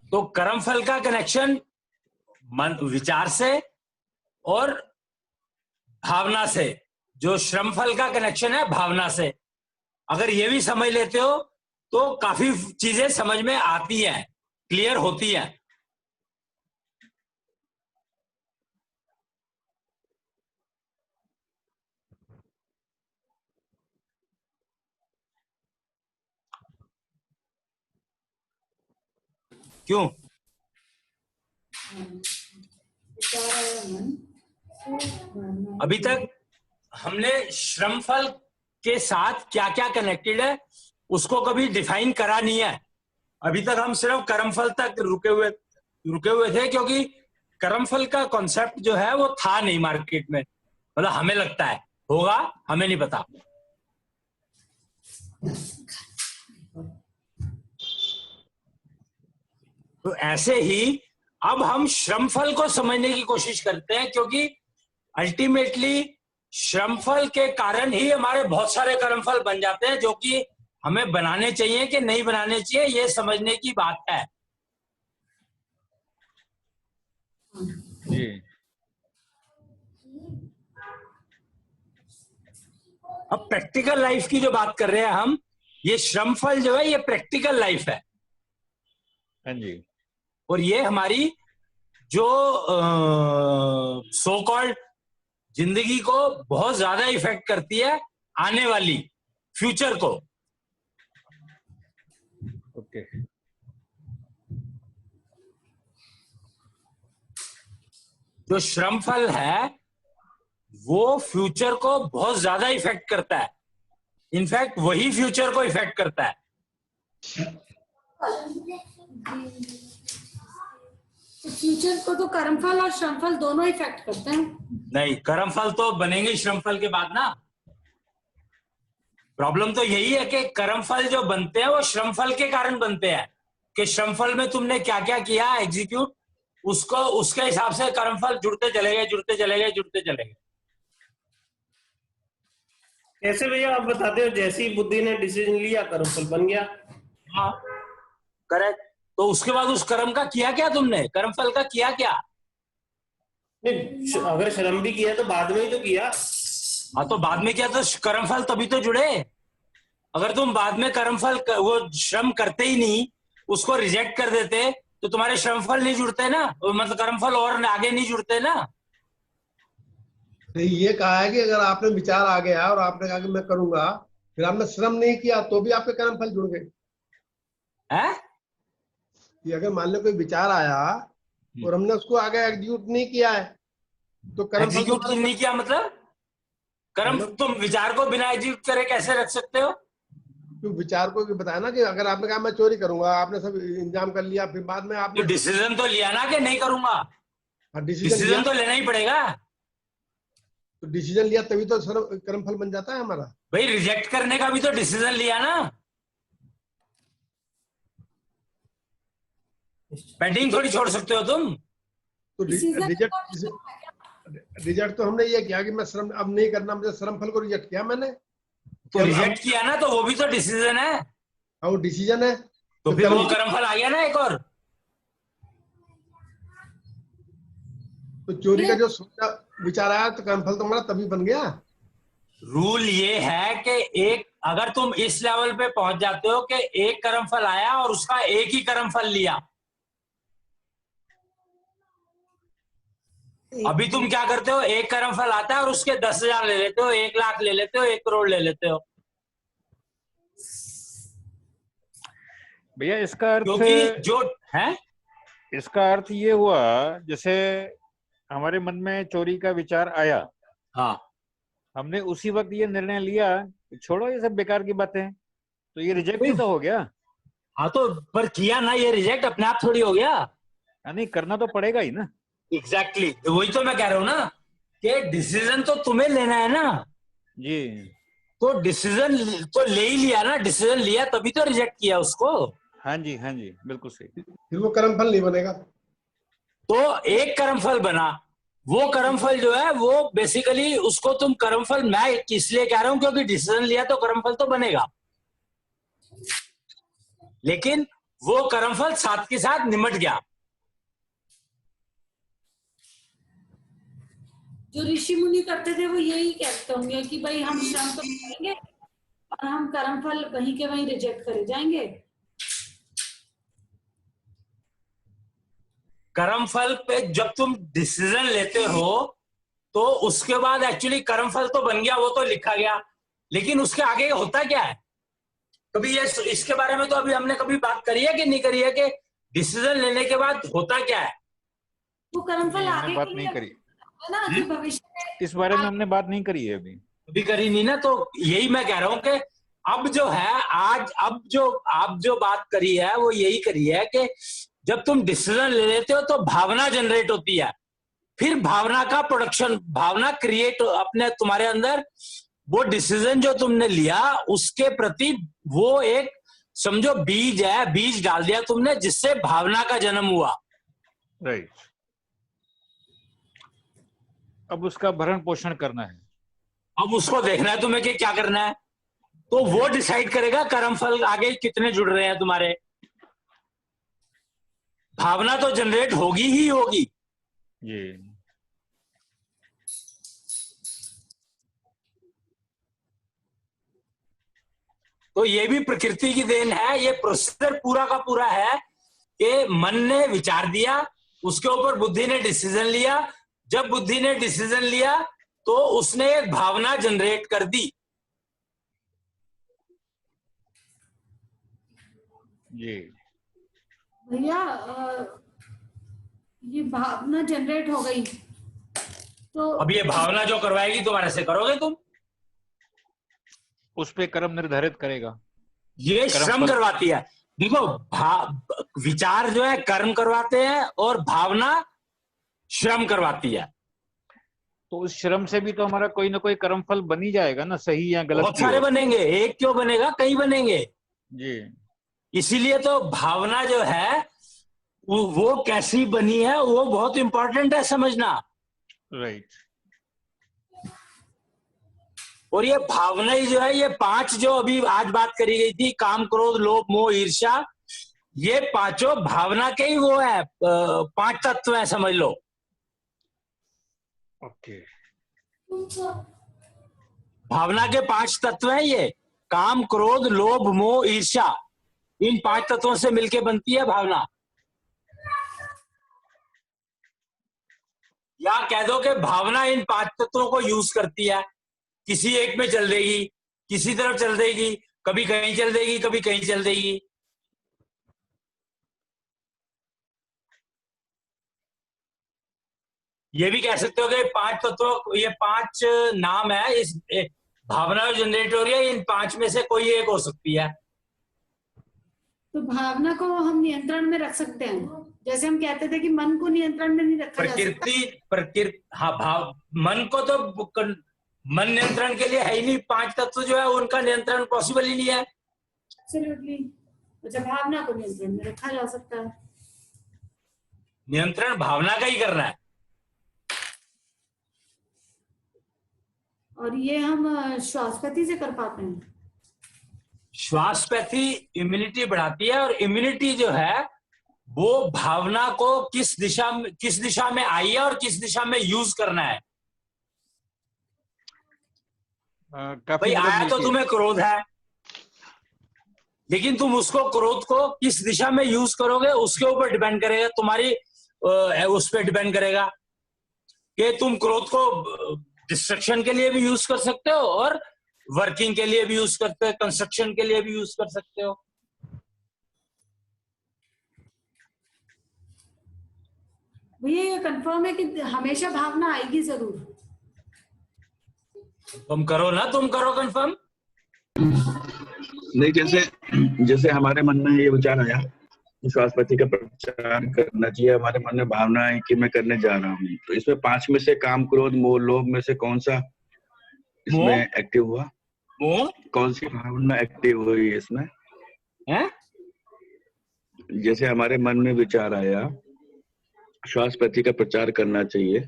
तो कर्म फल का कनेक्शन मन विचार से और भावना से, जो श्रम फल का कनेक्शन है भावना से। अगर ये भी समझ लेते हो तो काफी चीजें समझ में आती हैं, क्लियर होती हैं। क्यों? अभी तक हमने श्रमफल के साथ क्या क्या कनेक्टेड है उसको कभी डिफाइन करा नहीं है। अभी तक हम सिर्फ कर्मफल तक रुके हुए थे, क्योंकि कर्मफल का कॉन्सेप्ट जो है वो था नहीं मार्केट में, मतलब हमें लगता है होगा, हमें नहीं पता। तो ऐसे ही अब हम श्रमफल को समझने की कोशिश करते हैं, क्योंकि अल्टीमेटली श्रमफल के कारण ही हमारे बहुत सारे कर्मफल बन जाते हैं, जो कि हमें बनाने चाहिए कि नहीं बनाने चाहिए, ये समझने की बात है। जी। अब प्रैक्टिकल लाइफ की जो बात कर रहे हैं हम, ये श्रमफल जो है ये प्रैक्टिकल लाइफ है, हाँ जी। और ये हमारी जो सो कॉल्ड जिंदगी को बहुत ज्यादा इफेक्ट करती है, आने वाली फ्यूचर को। ओके। जो श्रमफल है वो फ्यूचर को बहुत ज्यादा इफेक्ट करता है, इनफैक्ट वही फ्यूचर को इफेक्ट करता है। फ्यूचर को तो कर्मफल और श्रमफल दोनों इफेक्ट करते हैं। नहीं, कर्मफल तो बनेंगे श्रमफल के बाद ना। प्रॉब्लम तो यही है कि कर्मफल जो बनते हैं वो श्रमफल के कारण बनते हैं, कि श्रमफल में तुमने क्या क्या किया एग्जीक्यूट, उसको उसके हिसाब से कर्मफल जुड़ते चले गए। कैसे भैया आप बताते हो, जैसे ही बुद्धि ने डिसीजन लिया कर्मफल बन गया। हाँ करेक्ट। तो उसके बाद उस कर्म का किया क्या तुमने, कर्मफल का किया क्या? नहीं, अगर श्रम भी किया तो बाद में ही तो किया। हाँ तो बाद में किया तो कर्मफल तभी तो जुड़े। अगर तुम बाद में कर्मफल वो श्रम करते ही नहीं, उसको रिजेक्ट कर देते, तो तुम्हारे श्रमफल नहीं जुड़ते ना, मतलब कर्मफल और आगे नहीं जुड़ते ना। तो ये कहा है कि अगर आपने विचार आ गया और आपने कहा कि मैं करूंगा, फिर आपने श्रम नहीं किया तो भी आपके कर्मफल जुड़ गए हैं? कि अगर मान लो कोई विचार आया और हमने उसको आगे एग्जीक्यूट नहीं किया है तो कर्मफल एग्जीक्यूट नहीं किया मतलब कर्म, तुम विचार को बिना एग्जीक्यूट करे कैसे रख सकते हो? तो विचार को बताया ना कि अगर आपने कहा मैं चोरी करूंगा, आपने सब इंतजाम कर लिया, फिर बाद में आपने तो डिसीजन तो लिया ना कि नहीं करूंगा, डिसीजन डिसीजन तो लेना ही पड़ेगा। तो डिसीजन लिया तभी तो कर्मफल बन जाता है हमारा। भाई रिजेक्ट करने का भी तो डिसीजन लिया ना, पेंडिंग थोड़ी छोड़ सकते हो तुम। तो रिजेक्ट तो हमने ये किया कि मैं श्रम अब नहीं करना, मुझे श्रमफल को रिजेक्ट किया मैंने, तो रिजेक्ट किया ना, तो वो भी तो डिसीजन है। वो डिसीजन है तो फिर वो कर्मफल आ गया ना एक और। तो चोरी का जो विचार आया तो कर्मफल तो हमारा तभी बन गया। रूल ये है कि एक अगर तुम इस लेवल पे पहुंच जाते हो कि एक कर्मफल आया और उसका एक ही कर्मफल लिया, अभी तुम क्या करते हो, एक कर्मफल आता है और उसके 10,000 ले लेते हो, 1,00,000 ले लेते हो, 1 करोड़ ले लेते हो। भैया इसका अर्थ क्योंकि जो है, इसका अर्थ ये हुआ, जैसे हमारे मन में चोरी का विचार आया, हाँ हमने उसी वक्त ये निर्णय लिया कि छोड़ो ये सब बेकार की बातें, तो ये रिजेक्ट ही तो हो गया। हाँ तो पर किया ना, ये रिजेक्ट अपने आप थोड़ी हो गया। नहीं, करना तो पड़ेगा ही ना। एग्जैक्टली वही तो मैं कह रहा हूं ना कि डिसीजन तो तुम्हें लेना है ना जी। तो डिसीजन तो ले ही लिया ना, डिसीजन लिया तभी तो रिजेक्ट किया उसको। हाँ जी, हाँ जी, बिल्कुल सही। फिर वो कर्मफल नहीं बनेगा। तो एक कर्मफल बना, वो कर्मफल जो है वो बेसिकली उसको तुम कर्मफल, मैं इसलिए कह रहा हूं क्योंकि डिसीजन लिया तो कर्मफल तो बनेगा, लेकिन वो कर्मफल साथ के साथ निमट गया। जो ऋषि मुनि करते थे वो यही कहते होंगे कि भाई हम श्रम तो करेंगे और हम कर्मफल वहीं के वहीं रिजेक्ट करे जाएंगे। कर्मफल पे जब तुम डिसीजन लेते हो तो उसके बाद एक्चुअली कर्मफल तो बन गया, वो तो लिखा गया, लेकिन उसके आगे होता क्या है? कभी ये इसके बारे में तो अभी हमने कभी बात करी है कि नहीं करी है कि डिसीजन लेने के बाद होता क्या है? वो कर्मफल हमने आगे बात के नहीं लिए करी, है ना, कि भविष्य में इस बारे में हमने बात नहीं करी है अभी। अभी करी नहीं ना, तो यही मैं कह रहा हूं कि अब जो है आज अब जो आप जो बात करी है वो यही करी है कि जब तुम डिसीजन ले लेते हो तो भावना जनरेट होती है, फिर भावना का प्रोडक्शन, भावना क्रिएट अपने तुम्हारे अंदर, वो डिसीजन जो तुमने लिया उसके प्रति वो एक समझो बीज है, बीज डाल दिया तुमने जिससे भावना का जन्म हुआ। राइट, अब उसका भरण पोषण करना है। अब उसको देखना है तुम्हें कि क्या करना है, तो वो डिसाइड करेगा कर्मफल आगे कितने जुड़ रहे हैं तुम्हारे। भावना तो जनरेट होगी ही होगी। जी, तो ये भी प्रकृति की देन है, ये प्रोसीजर पूरा का पूरा है कि मन ने विचार दिया, उसके ऊपर बुद्धि ने डिसीजन लिया, जब बुद्धि ने डिसीजन लिया तो उसने एक भावना जनरेट कर दी। जी, भैया ये भावना जनरेट हो गई तो अब ये भावना जो करवाएगी तुम्हारे से करोगे तुम, उस पे कर्म निर्धारित करेगा। ये कर्म श्रम फल- करवाती है। देखो विचार जो है कर्म करवाते हैं और भावना श्रम करवाती है। तो उस श्रम से भी तो हमारा कोई ना कोई कर्म फल बन ही जाएगा ना, सही या गलत बहुत की सारे ओर। बनेंगे, एक क्यों बनेगा, कई बनेंगे। जी, इसीलिए तो भावना जो है वो कैसी बनी है वो बहुत इंपॉर्टेंट है समझना। राइट, और ये भावना ही जो है, ये 5 जो अभी आज बात करी गई थी, काम क्रोध लोभ मोह ईर्ष्या, ये पांचों भावना के ही वो है, 5 तत्व है समझ लो। ओके, भावना के 5 तत्व हैं ये, काम क्रोध लोभ मोह ईर्ष्या, इन 5 तत्वों से मिलके बनती है भावना। या कह दो कि भावना इन 5 तत्वों को यूज करती है, किसी एक में चल देगी, किसी तरफ चल देगी, कभी कहीं चल देगी, कभी कहीं चल देगी। ये भी कह सकते हो कि 5 तत्वों, ये 5 नाम है इस भावना जो जनरेट हो रही है, इन 5 में से कोई एक हो सकती है। तो भावना को हम नियंत्रण में रख सकते हैं, जैसे हम कहते थे कि मन को नियंत्रण में नहीं रखा जा सकता। प्रकृति हाँ मन को तो मन नियंत्रण के लिए है ही नहीं, 5 तत्व जो है उनका नियंत्रण पॉसिबल ही नहीं है। एब्सोल्युटली। अच्छा, भावना को नियंत्रण में रखा जा सकता है। नियंत्रण भावना का ही करना है। और ये हम श्वासपति से कर पाते हैं। श्वासपैथी इम्यूनिटी बढ़ाती है, और इम्यूनिटी जो है वो भावना को किस दिशा में आई है और किस दिशा में यूज करना है। काफी भाई मदद आया तो मिलती है। तुम्हें क्रोध है, लेकिन तुम उसको क्रोध को किस दिशा में यूज करोगे उसके ऊपर डिपेंड करेगा, तुम्हारी उस पर डिपेंड करेगा कि तुम क्रोध को डिस्ट्रक्शन के लिए भी यूज कर सकते हो और वर्किंग के लिए भी यूज करते हो, कंस्ट्रक्शन के लिए भी यूज कर सकते हो। भैया ये कंफर्म है कि हमेशा भावना आएगी जरूर। तुम करो कंफर्म। नहीं, जैसे हमारे मन में ये विचार आया कि श्वासपति का प्रचार करना चाहिए, हमारे मन में भावना है कि मैं करने जा रहा हूँ, तो इसमें 5 में से काम क्रोध मोह लोभ में से कौन सा इसमें एक्टिव हुआ? मोह कौन सी भावना एक्टिव हुई इसमें? है? जैसे हमारे मन में विचार आया श्वासपति का प्रचार करना चाहिए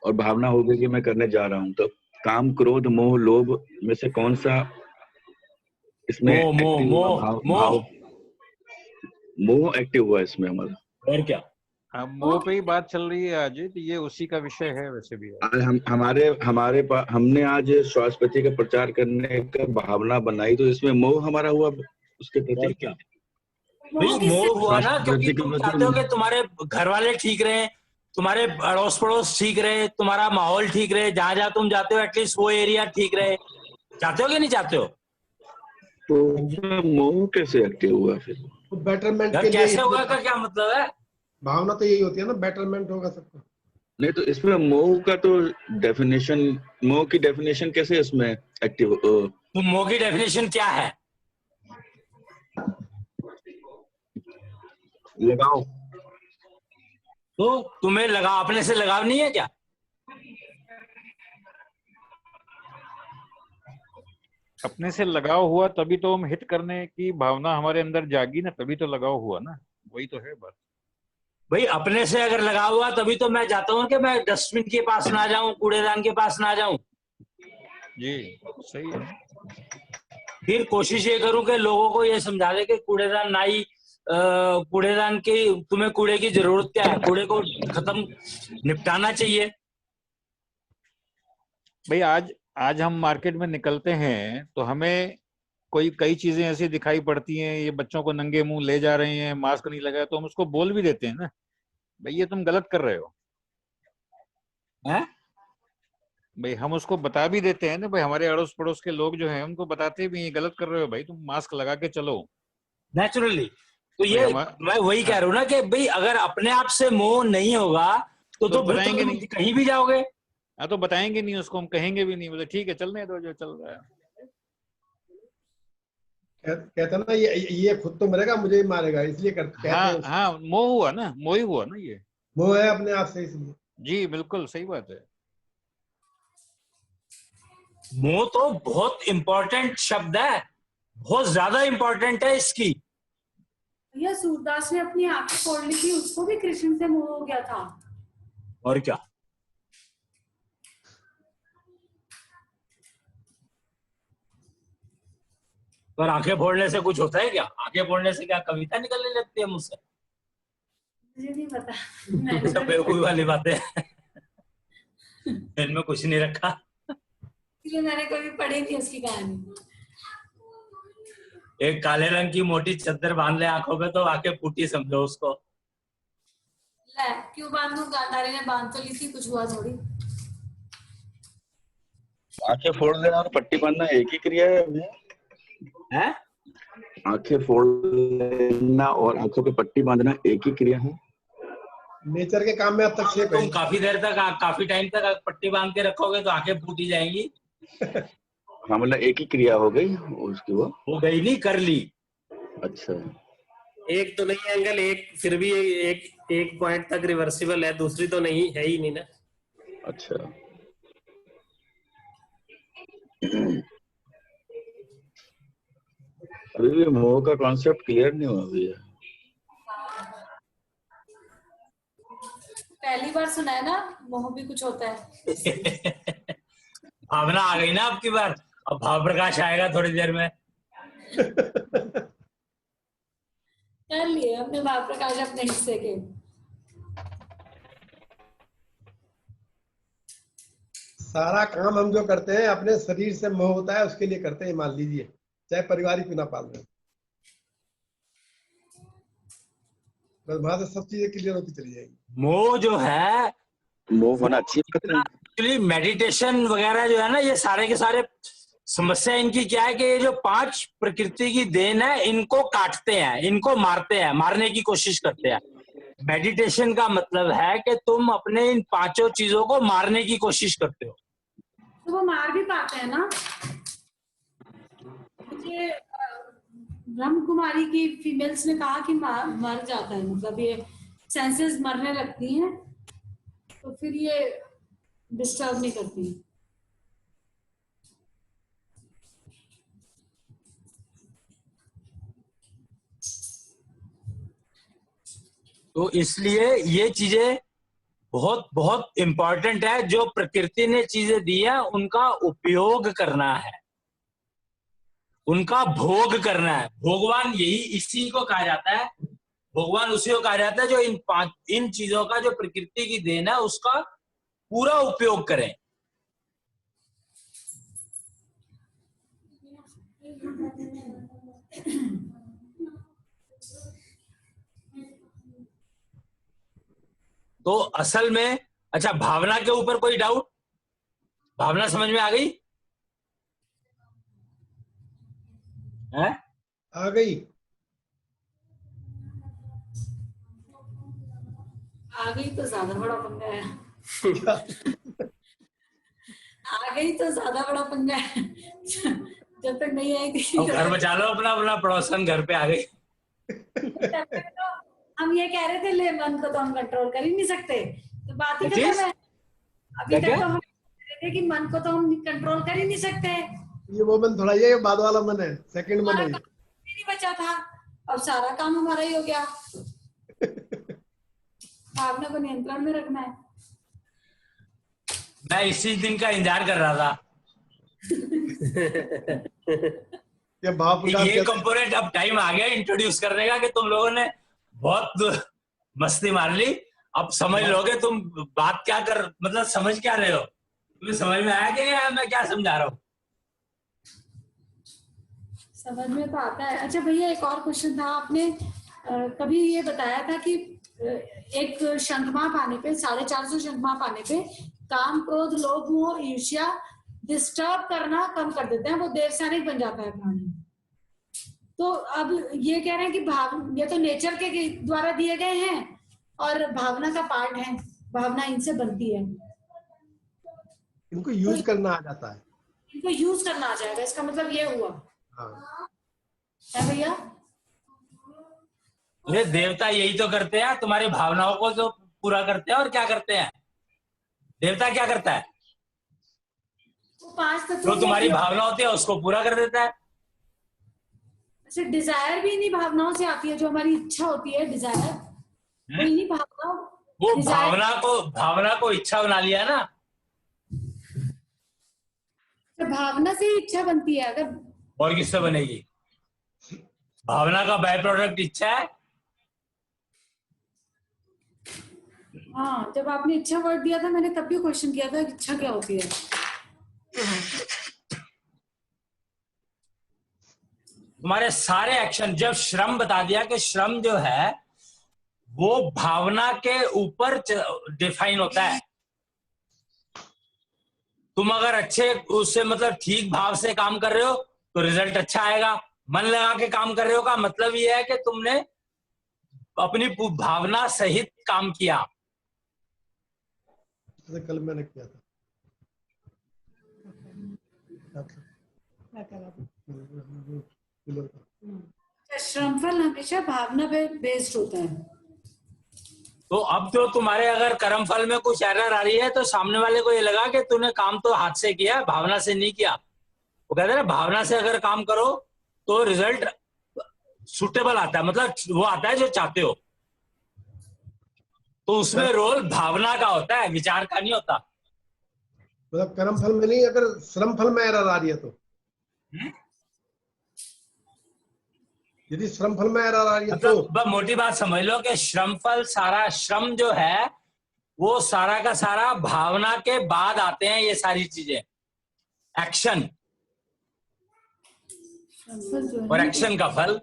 और भावना हो गई कि मैं करने जा रहा हूँ, तो काम क्रोध मोह लोभ में से कौन सा इसमें मोह एक्टिव हुआ इसमें हमारा? और क्या? मोह पे ही बात चल रही है आज, तो ये उसी का विषय है वैसे भी। हमने आज श्वासपति का प्रचार करने का भावना बनाई, तो इसमें मोह हमारा हुआ उसके प्रति। क्या भाई मोह हुआ ना, क्योंकि तुम चाहते हो कि तुम्हारे घर वाले ठीक रहे, तुम्हारे अड़ोस पड़ोस ठीक रहे, तुम्हारा माहौल ठीक रहे, जहां जहां तुम जाते हो एटलीस्ट वो एरिया ठीक रहे। चाहते हो कि नहीं चाहते हो? तो उसमें मोह कैसे एक्टिव हुआ फिर? तो बेटरमेंट यार के लिए कैसे होगा का क्या मतलब है? भावना तो यही होती है ना, बेटरमेंट होगा सबका। नहीं तो इसमें मोह का तो डेफिनेशन, मोह की डेफिनेशन कैसे इसमें एक्टिव? तो मोह की डेफिनेशन क्या है? लगाओ। तो तुम्हें अपने से लगाव नहीं है क्या? अपने से लगाव हुआ तभी तो हम हिट करने की भावना हमारे अंदर जागी ना, तभी तो लगाव हुआ ना, वही तो है बात। भाई अपने से अगर लगाव हुआ तभी तो मैं चाहता हूँ कि मैं डस्टबिन के पास ना जाऊं, कूड़ेदान के पास ना जाऊं। जी सही है। फिर कोशिश ये करूं कि लोगों को ये समझा दे कि कूड़ेदान ना ही कूड़ेदान की, तुम्हें कूड़े की जरूरत क्या है, कूड़े को खत्म निपटाना चाहिए। भाई आज हम मार्केट में निकलते हैं तो हमें कई चीजें ऐसी दिखाई पड़ती हैं, ये बच्चों को नंगे मुंह ले जा रहे हैं, मास्क नहीं लगाया, तो हम उसको बोल भी देते हैं ना, भाई ये तुम गलत कर रहे हो। हैं? भाई हम उसको बता भी देते हैं ना, भाई हमारे अड़ोस पड़ोस के लोग जो हैं उनको बताते भी, ये गलत कर रहे हो भाई, तुम मास्क लगा के चलो। नेचुरली। तो भाई ये मैं वही कह रहा हूँ ना कि भाई अगर अपने आप से मोह नहीं होगा तो फिर बताएंगे तुम नहीं, कहीं भी जाओगे। हाँ तो बताएंगे नहीं उसको, हम कहेंगे भी नहीं, बोले ठीक है चलने दो जो चल रहा है। कहते हैं ना, ये खुद तो मरेगा मुझे ही मारेगा, इसलिए कहते हैं हाँ उसको। हाँ, मोह हुआ ना, मोह ही हुआ ना ये। मोह है अपने आप से, इसलिए। जी बिल्कुल सही बात है। मोह तो बहुत इंपॉर्टेंट शब्द है, बहुत ज्यादा इंपॉर्टेंट है इसकी। भैया सूरदास ने अपनी आंखें फोड़ ली थी, उसको भी कृष्ण से मोह हो गया था। और क्या? पर आंखें फोड़ने से कुछ होता है क्या? आंखें फोड़ने से क्या कविता निकलने लगती है मुझसे? मुझे नहीं पता, मैंने सब बेवकूफी वाली बातें हैं। इनमें कुछ नहीं रखा। इसलिए मैंने कभी पढ़ी नहीं उसकी कहानी। एक काले रंग की मोटी चद्दर बांध ले आंखों पे तो आंखें फूटी समझो उसको। ले क्यों बांधूं, गांधारी ने बांध तो ली थी, कुछ हुआ थोड़ी। आंखें फोड़ देना और पट्टी बांधना एक ही क्रिया है भैया? हैं? आंखें फोड़ लेना और आंखों पे पट्टी बांधना एक ही क्रिया है? नेचर के काम में अब तक शेप तुम है। काफी देर तक, काफी टाइम तक पट्टी बांध के रखोगे तो आंखें फूटी जाएंगी। हाँ मतलब एक ही क्रिया हो गई उसकी, वो हो गई नहीं, कर ली। अच्छा। एक तो नहीं एंगल, एक फिर भी एक पॉइंट तक रिवर्सिबल है, दूसरी तो नहीं है ही नहीं ना। अच्छा। अभी भी मोह का कॉन्सेप्ट क्लियर नहीं हुआ भैया। पहली बार सुना है ना, मोह भी कुछ होता है। भावना आ गई ना आपकी बार, अब भाव प्रकाश आएगा थोड़ी देर में। कर लिए अपने भाव प्रकाश अपने हिस्से के। सारा काम हम जो करते हैं अपने शरीर से मोह होता है उसके लिए करते हैं, मान लीजिए, चाहे परिवार ही क्यों ना पाल रहे हो। बस वहां से सब चीजें क्लियर होती चली जाएगी। मोह जो है, मोह होना अच्छी बात है। एक्चुअली मेडिटेशन वगैरह जो है ना, ये सारे के सारे समस्या इनकी क्या है कि ये जो 5 प्रकृति की देन है इनको काटते हैं, इनको मारते हैं, मारने की कोशिश करते हैं। मेडिटेशन का मतलब है कि तुम अपने इन 5 चीजों को मारने की कोशिश करते हो। तो वो मार भी पाते हैं ना। मुझे ब्रह्म कुमारी की फीमेल्स ने कहा कि मर जाता है, मतलब ये सेंसेस मरने लगती हैं तो फिर ये डिस्टर्ब नहीं करती। तो इसलिए ये चीजें बहुत बहुत इंपॉर्टेंट है। जो प्रकृति ने चीजें दी है उनका उपयोग करना है, उनका भोग करना है। भगवान यही इसी को कहा जाता है, भगवान उसी को कहा जाता है जो इन चीजों का, जो प्रकृति की देन है, उसका पूरा उपयोग करें। तो असल में, अच्छा भावना के ऊपर कोई डाउट? भावना समझ में आ गई? है? आ गई। आ गई तो ज्यादा बड़ा पंगा है। क्या? आ गई तो ज्यादा बड़ा पंगा है। जब तक नहीं आएगी अब घर बचा लो अपना, अपना पड़ोसन घर पे आ गई। तब तक तो हम ये कह रहे थे ले मन को तो हम कंट्रोल कर ही नहीं सकते, तो बात ही क्या खत्म है। अभी क्या? तक तो हम कह रहे थे कि मन को तो हम कंट्रोल कर ही नहीं सकते, ये वो मन थोड़ा, ये बाद वाला मन है, सेकंड मन हमारा है। काम ही नहीं बचा था, अब सारा काम हमारा ही हो गया। भावना को नियंत्रण में रखना है। मैं इसी दिन का इंतजार कर रहा था ये भाव कि प्रकाश ये कहते हैं। कंपोनेंट अब टाइम आ गया इंट्रोड्यूस करने का, कि तुम लोगों ने बहुत मस्ती मार ली, अब समझ लोगे तुम बात क्या कर, मतलब समझ क्या रहे हो, तुम्हें समझ में आया कि नहीं आया मैं क्या समझा रहा हूँ? समझ में तो आता है। अच्छा भैया, एक और क्वेश्चन था। आपने कभी ये बताया था कि एक शंखमा पाने पे 450 शंखमा पाने पे काम, क्रोध, लोभ, मोह, ईर्ष्या डिस्टर्ब करना कम कर देते हैं, वो देवसानिक बन जाता है प्राणी। तो अब ये कह रहे हैं कि भाव, ये तो नेचर के द्वारा दिए गए हैं और भावना का पार्ट है, भावना इनसे बनती है, इनको यूज करना आ जाता है। इनको यूज करना आ जाएगा, इसका मतलब ये हुआ हाँ, है भैया। अरे देवता यही तो करते हैं, तुम्हारी भावनाओं को जो पूरा करते हैं। और क्या करते हैं देवता, क्या करता है? वो 5 तत्वों जो के तुम्हारी उपयोग- भावना होती है उसको पूरा कर देता है। अच्छा, डिजायर भी इन्हीं भावनाओं से आती है, जो हमारी इच्छा होती है, डिजायर वो इन्हीं भावनाओं, वो डिजायर भावना को इच्छा बना लिया ना। भावना से ही इच्छा बनती है। अगर और किससे बनेगी? भावना का बाय प्रोडक्ट इच्छा है। हाँ, जब आपने इच्छा वर्ड दिया था, मैंने तब भी क्वेश्चन किया था कि इच्छा क्या होती है। तुम्हारे सारे एक्शन, जब श्रम बता दिया कि श्रम जो है वो भावना के ऊपर डिफाइन होता है। तुम अगर अच्छे उससे मतलब ठीक भाव से काम कर रहे हो तो रिजल्ट अच्छा आएगा। मन लगा के काम कर रहे हो का मतलब ये है कि तुमने अपनी भावना सहित काम किया। जैसे कल मैंने किया था। श्रमफल हमेशा भावना पे बेस्ड होता है। तो अब जो तुम्हारे अगर कर्म फल में कुछ एरर आ रही है तो सामने वाले को ये लगा कि तूने काम तो हाथ से किया, भावना से नहीं किया। वो कहते हैं ना, भावना से अगर काम करो तो रिजल्ट सुटेबल आता है, मतलब वो आता है जो चाहते हो। तो उसमें रोल भावना का होता है, विचार का नहीं होता। मतलब कर्म फल में नहीं, अगर श्रम फल में एरर आ रही है तो, यदि श्रम फल में एरर आ रही है तो मतलब बस मोटी बात समझ लो कि श्रम फल, सारा श्रम जो है वो सारा का सारा भावना के बाद आते हैं ये सारी चीजें, एक्शन श्रमफल जो है और एक्शन का फल।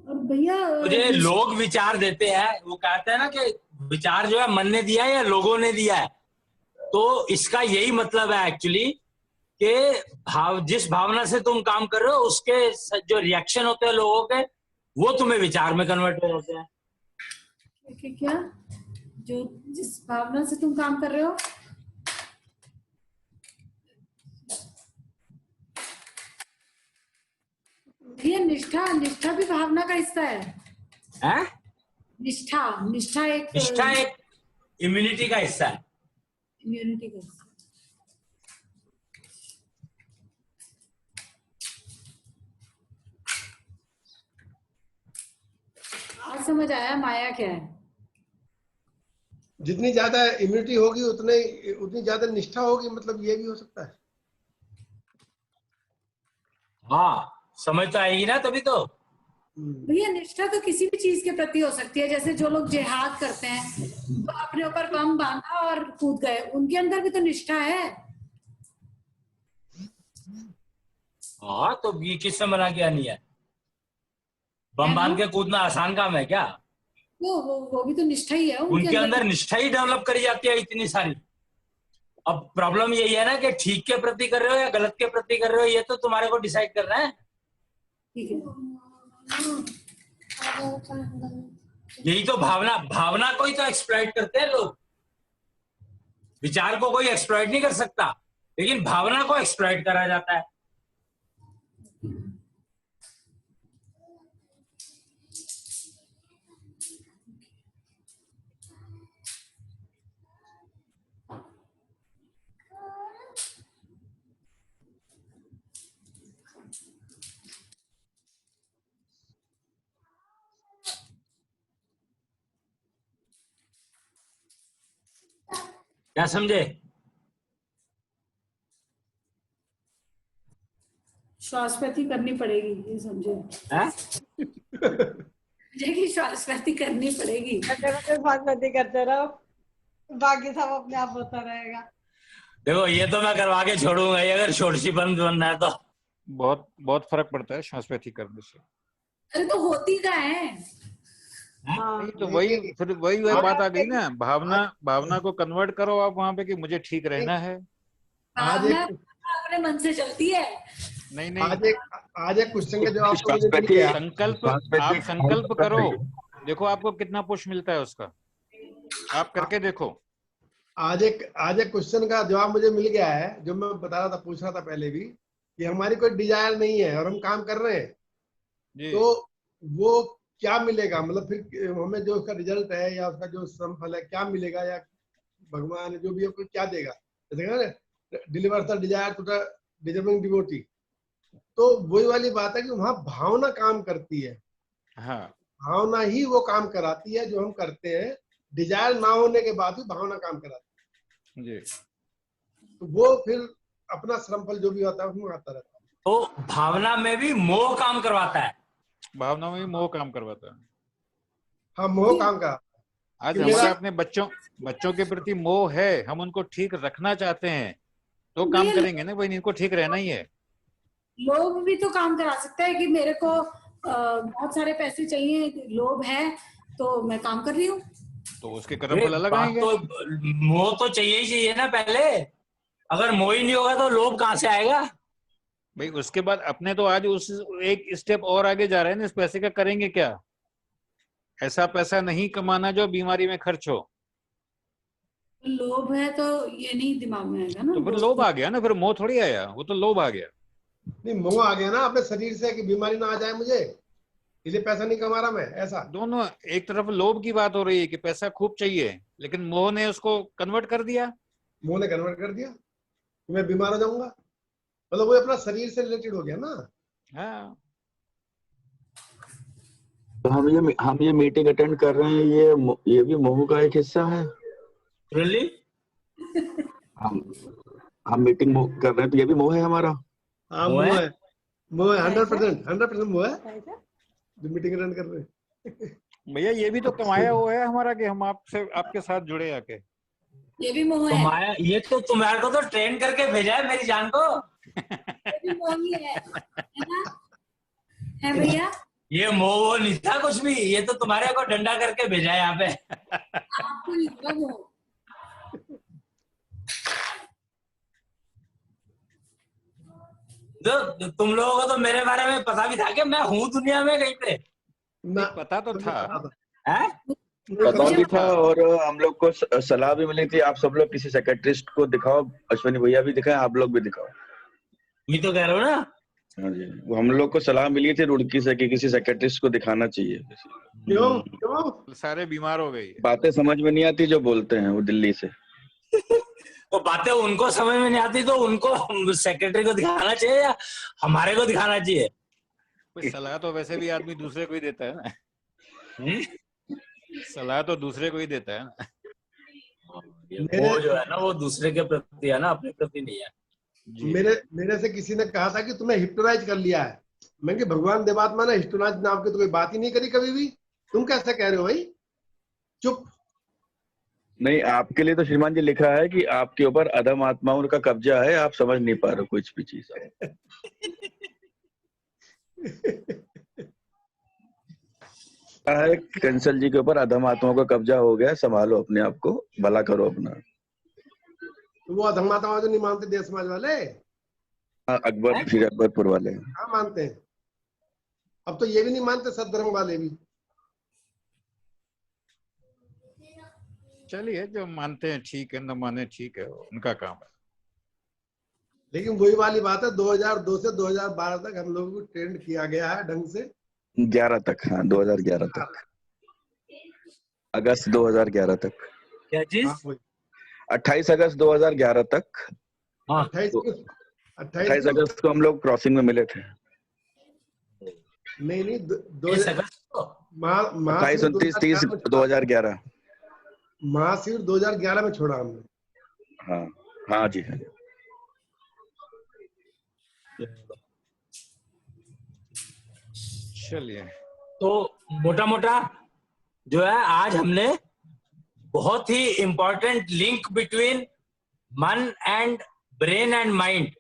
और भैया मुझे लोग विचार देते हैं, वो कहते हैं ना कि विचार जो है मन ने दिया है या लोगों ने दिया है। तो इसका यही मतलब है एक्चुअली कि जिस भावना से तुम काम कर रहे हो उसके जो रिएक्शन होते हैं लोगों के, वो तुम्हें विचार में कन्वर्ट हो जाते हैं। क्या जो जिस भावना से तुम काम कर रहे हो, भैया निष्ठा भी भावना का हिस्सा है। हैं? निष्ठा एक इम्यूनिटी का हिस्सा है। इम्यूनिटी का हिस्सा। आज समझ आया माया क्या है। जितनी ज्यादा इम्यूनिटी होगी उतनी ज्यादा निष्ठा होगी, मतलब ये भी हो सकता है। हाँ, समझ तो आएगी ना तभी तो। भैया निष्ठा तो किसी भी चीज के प्रति हो सकती है। जैसे जो लोग जिहाद करते हैं, तो अपने ऊपर बम बांधा और कूद गए, उनके अंदर भी तो निष्ठा है। हाँ, तो ये किसने मना किया नहीं है? बम बांध के कूदना आसान काम है क्या? वो भी तो निष्ठा ही है उनके अंदर निष्ठा ही डेवलप करी जाती है इतनी सारी। अब प्रॉब्लम यही है ना कि ठीक के प्रति कर रहे हो या गलत के प्रति कर रहे हो, ये तो तुम्हारे को डिसाइड करना है। ठीक है। यही तो भावना को ही तो एक्सप्लॉइट करते हैं लोग। विचार को कोई एक्सप्लॉइट नहीं कर सकता, लेकिन भावना को एक्सप्लॉइट करा जाता है। क्या समझे? श्वासपति करनी पड़ेगी, ये समझे हैं? मुझे कि श्वासपति करनी पड़ेगी। बागमती करते रहो, बाकी सब अपने आप होता रहेगा। देखो ये तो मैं करवा के छोड़ूंगा ही, अगर छोड़सी बंद बनना है तो। बहुत बहुत फर्क पड़ता है श्वासपैथी करने से। अरे तो होती क्या है? नहीं, तो वही फिर वही बात आ गई ना, भावना को कन्वर्ट करो आप वहां पे कि मुझे ठीक रहना है। भावना अपने मन से चलती है। नहीं आज एक क्वेश्चन का जवाब तो मुझे मिल श्वासपैथी गया। आप संकल्प करो, देखो आपको कितना पुश मिलता है उसका, आप करके देखो। आज एक क्वेश्चन का जवाब मुझे मिल गया है, जो मैं बता रहा था, पूछ रहा था पहले भी, कि हमारी कोई डिजायर नहीं है और हम काम कर रहे हैं, जी। तो वो क्या मिलेगा, मतलब फिर हमें जो उसका रिजल्ट है या उसका जो श्रम फल है क्या मिलेगा, या भगवान जो भी है कोई क्या देगा। जैसे deliver the desire to the deserving devotee, तो वही वाली बात है कि वहां भावना काम करती है। हाँ, भावना ही वो काम कराती है जो हम करते हैं। डिजायर ना होने के बाद भी भावना काम कराती जी। है, तो वो फिर अपना श्रम फल जो भी होता है उसमें आता रहता है। तो भावना में भी मोह काम करवाता है। भावना में मोह काम करवाता है। हाँ, मोह काम कराता है। आज कि हमारा मेरा- अपने बच्चों के प्रति मोह है, हम उनको ठीक रखना चाहते हैं, तो काम करेंगे ना भाई, इनको ठीक रहना ही है। लोभ भी तो काम करा सकता है कि मेरे को बहुत सारे पैसे चाहिए, लोभ है तो मैं काम कर रही हूँ। तो उसके कर्म फल अलग बात आएंगे। तो मोह तो चाहिए ही चाहिए ना पहले। अगर मोह ही नहीं होगा तो लोभ कहाँ से आएगा? भाई उसके बाद अपने तो आज उस एक स्टेप और आगे जा रहे हैं ना, इस पैसे का करेंगे क्या? ऐसा पैसा नहीं कमाना जो बीमारी में खर्च हो। लोभ है तो ये नहीं दिमाग में आएगा ना। तो फिर लोभ आ गया ना, फिर मोह थोड़ी आया, वो तो लोभ आ गया। नहीं, मोह आ गया ना अपने शरीर से कि बीमारी ना आ जाए मुझे, इसलिए पैसा नहीं कमा रहा मैं, ऐसा। दोनों, एक तरफ लोभ की बात हो रही है कि पैसा खूब चाहिए, लेकिन मोह ने उसको कन्वर्ट कर दिया। मोह ने कन्वर्ट कर दिया कि मैं बीमार हो जाऊंगा, मतलब वो अपना शरीर से रिलेटेड हो गया ना। हाँ, तो हम ये मीटिंग अटेंड कर रहे हैं, ये भी मोह का एक हिस्सा है। Really? हम मीटिंग कर रहे हैं तो ये भी मोह है हमारा। हाँ, मोह मोह है? है, मोह है, 100% मोह है जो मीटिंग अटेंड कर रहे हैं। भैया ये भी तो कमाया हुआ है हमारा कि हम आपके साथ जुड़े आके। ये भी मोह तो है। माया, ये तो तुम्हारे को तो ट्रेन करके भेजा है मेरी जान को। ये भी मोह ही है ना? है भैया? ये मोह वो नहीं था कुछ भी, ये तो तुम्हारे को डंडा करके भेजा है यहाँ पे। आपको नहीं होगा मोह। तो तुम लोगों को तो मेरे बारे में पता भी था कि मैं हूँ दुनिया में कहीं पे, ना, पता तो था। हैं? पता भी था, और हम लोग को सलाह भी मिली थी, आप सब लोग किसी सेक्रेटरिस्ट को दिखाओ, अश्विनी भैया भी दिखाए, आप लोग भी दिखाओ। मैं तो कह रहा हूँ ना। हाँ जी, वो हम लोग को सलाह मिली थी रुड़की से कि किसी सेक्रेटरिस्ट को दिखाना चाहिए। क्यों? सारे बीमार हो गए। बातें समझ में नहीं आती जो बोलते हैं वो दिल्ली से। तो बातें उनको समझ में नहीं आती तो उनको सेक्रेटरी को दिखाना चाहिए या हमारे को दिखाना चाहिए? कोई सलाह तो वैसे भी आदमी दूसरे को ही देता है ना। सलाह तो दूसरे को ही देता है ना। वो जो है ना वो दूसरे के प्रति है ना, अपने प्रति नहीं है। मेरे से किसी ने कहा था कि तुम्हें हिप्नोटाइज कर लिया है। मैं कि भगवान देवात्मा ने हिप्नोटाइज नाम की तो कोई बात ही नहीं करी कभी भी, तुम कैसे कह रहे हो भाई? चुप। नहीं, आपके लिए तो श्रीमान जी लिखा है कि आपके ऊपर अधम आत्माओं का कब्जा है, आप समझ नहीं पा रहे कुछ भी चीज। कंसल जी के ऊपर अधम आत्माओं का कब्जा हो गया, संभालो अपने आप को, भला करो अपना। तो वो अधर्मात्मा जो नहीं मानते देश समाज वाले, अकबर फिर अकबरपुर वाले। हाँ मानते हैं। अब तो ये भी नहीं मानते सद्धर्म वाले भी। चलिए, जो मानते हैं ठीक है, न माने ठीक है, उनका काम है। लेकिन वही वाली बात है, 2002 से 2012 तक हम लोगों को ट्रेंड किया गया है ढंग से। 11 तक, हाँ 2011 तक, अगस्त 2011 तक। क्या चीज? हाँ, वही। 28 अगस्त 2011 तक। हाँ 28 अगस्त को हम लोग क्रॉसिंग में मिले थे। नहीं नहीं, 20 अगस्त को 28, 29, 30 2011। महाशिविर 2011 में छोड़ा हमने। हाँ हाँ जी, हाँ। चलिए, तो मोटा मोटा जो है आज हमने बहुत ही इंपॉर्टेंट लिंक बिटवीन मन एंड ब्रेन एंड माइंड,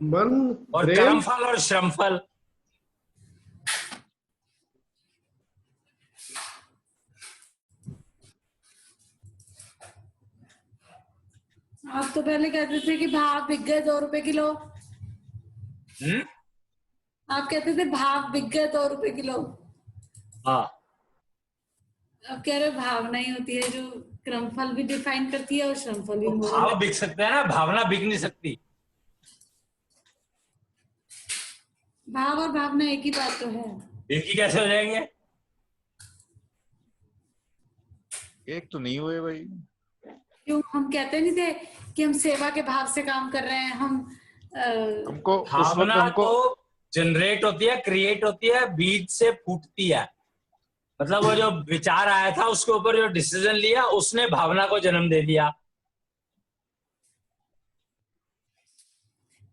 मन, और ब्रेन, कर्मफल और श्रमफल। आप तो पहले कहते थे कि भाव बिक गए 2 रुपए किलो। आप कहते थे भाव बिक गए 2 रुपए किलो। हाँ, अब कह रहे भावना ही होती है जो क्रमफल भी डिफाइन करती है और श्रमफल भी। भाव बिक सकते हैं ना, भावना बिक नहीं सकती। भाव और भावना एक ही बात तो है। एक ही कैसे हो जाएंगे? एक तो नहीं हुए भाई। क्यों हम कहते नहीं थे कि हम सेवा के भाव से काम कर रहे हैं? हम हमको उस वक्त भावना हमको तो जनरेट होती है, क्रिएट होती है, बीज से फूटती है। मतलब वो जो विचार आया था उसके ऊपर जो डिसीजन लिया उसने भावना को जन्म दे दिया।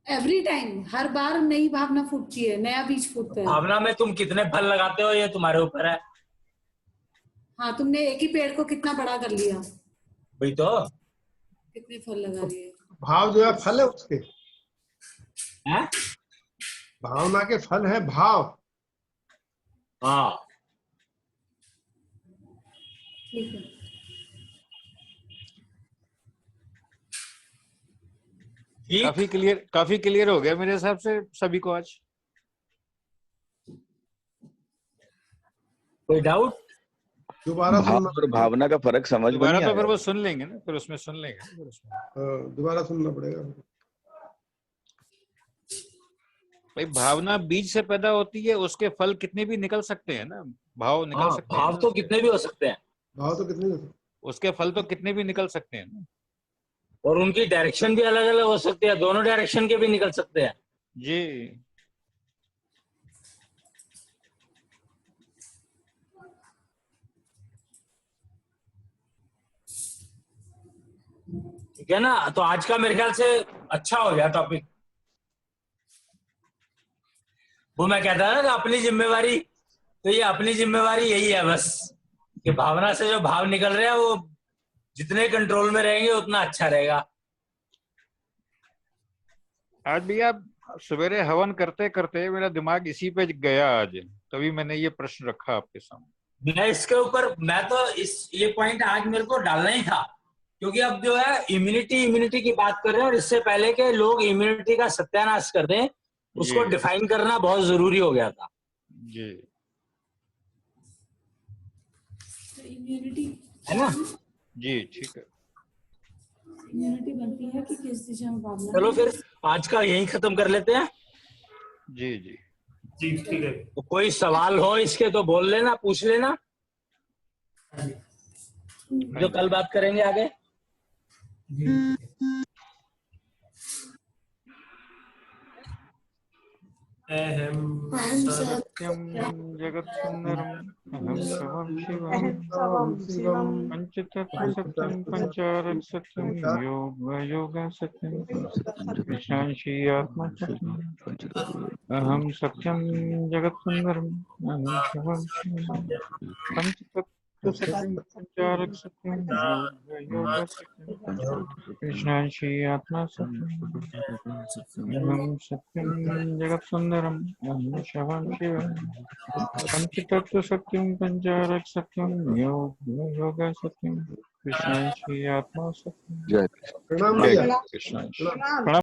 एवरी टाइम, हर बार नई भावना फूटती है, नया बीज फूटता है। भावना में तुम कितने फल लगाते हो ये तुम्हारे ऊपर है। हाँ, तुमने एक ही पेड़ को कितना बड़ा कर लिया, वही तो कितने फल लगा लिए। भाव जो है फल है उसके, है। भावना के फल है भाव। हाँ, ठीक है। ठीक। काफी क्लियर हो गया मेरे हिसाब से सभी को आज। कोई डाउट? दोबारा भाव सुनना, और भावना का फर्क समझ में दोबारा नहीं तो फिर आया। वो सुन लेंगे ना, फिर उसमें सुन लेंगे फिर उसमें। दोबारा सुनना पड़ेगा। भाई, भावना बीज से पैदा होती है, उसके फल कितने भी निकल सकते हैं ना, भाव निकल हाँ, सकते हैं भाव ना तो उसके। कितने भी हो सकते हैं भाव तो कितने होते हैं? उसके फल तो कितने भी निकल सकते हैं ना। और उनकी डायरेक्शन भी अलग अलग हो सकती है, दोनों डायरेक्शन के भी निकल सकते हैं। जी। ठीक है ना? तो आज का मेरे ख्याल से अच्छा हो गया टॉपिक। वो मैं कहता था ना अपनी जिम्मेवारी, तो ये अपनी जिम्मेवारी यही है बस कि भावना से जो भाव निकल रहे हैं वो जितने कंट्रोल में रहेंगे उतना अच्छा रहेगा। आज भी आप सवेरे हवन करते करते मेरा दिमाग इसी पे गया आज, तभी मैंने ये प्रश्न रखा आपके सामने। मैं इसके ऊपर, मैं तो ये पॉइंट आज मेरे को डालना ही था, क्योंकि अब जो है इम्यूनिटी की बात कर रहे हैं और इससे पहले के लोग इम्यूनिटी का सत्यानाश कर दें उसको डिफाइन करना बहुत जरूरी हो गया था। जी इम्यूनिटी है ना? जी, ठीक है। इम्यूनिटी बनती है कि किस दिशा में भावना। चलो फिर आज का यही खत्म कर लेते हैं। जी जी जी ठीक है। तो कोई सवाल हो इसके तो बोल लेना, पूछ लेना, जो कल बात करेंगे आगे। सत्यम जगत सुंदरम अहम शिवम पंचतत्व सत्यम पंचारक सत्यम योग सत्यम विशांशी आत्मा सत्यम अहम सत्यम जगत सुंदरम अहम शिवम पंचतत्व सत्यम पंचारक सत्यम योग सत्यम विशांशी आत्मा सत्यम अहम सत्यम जगत सुंदरम अहम शिवम पंचतत्व सत्यम पंचारक सत्यम योग सत्यम कृष्ण श्री आत्मा सत्य। जय प्रणाम जय भैया। कृष्ण। प्रणाम। प्रणाम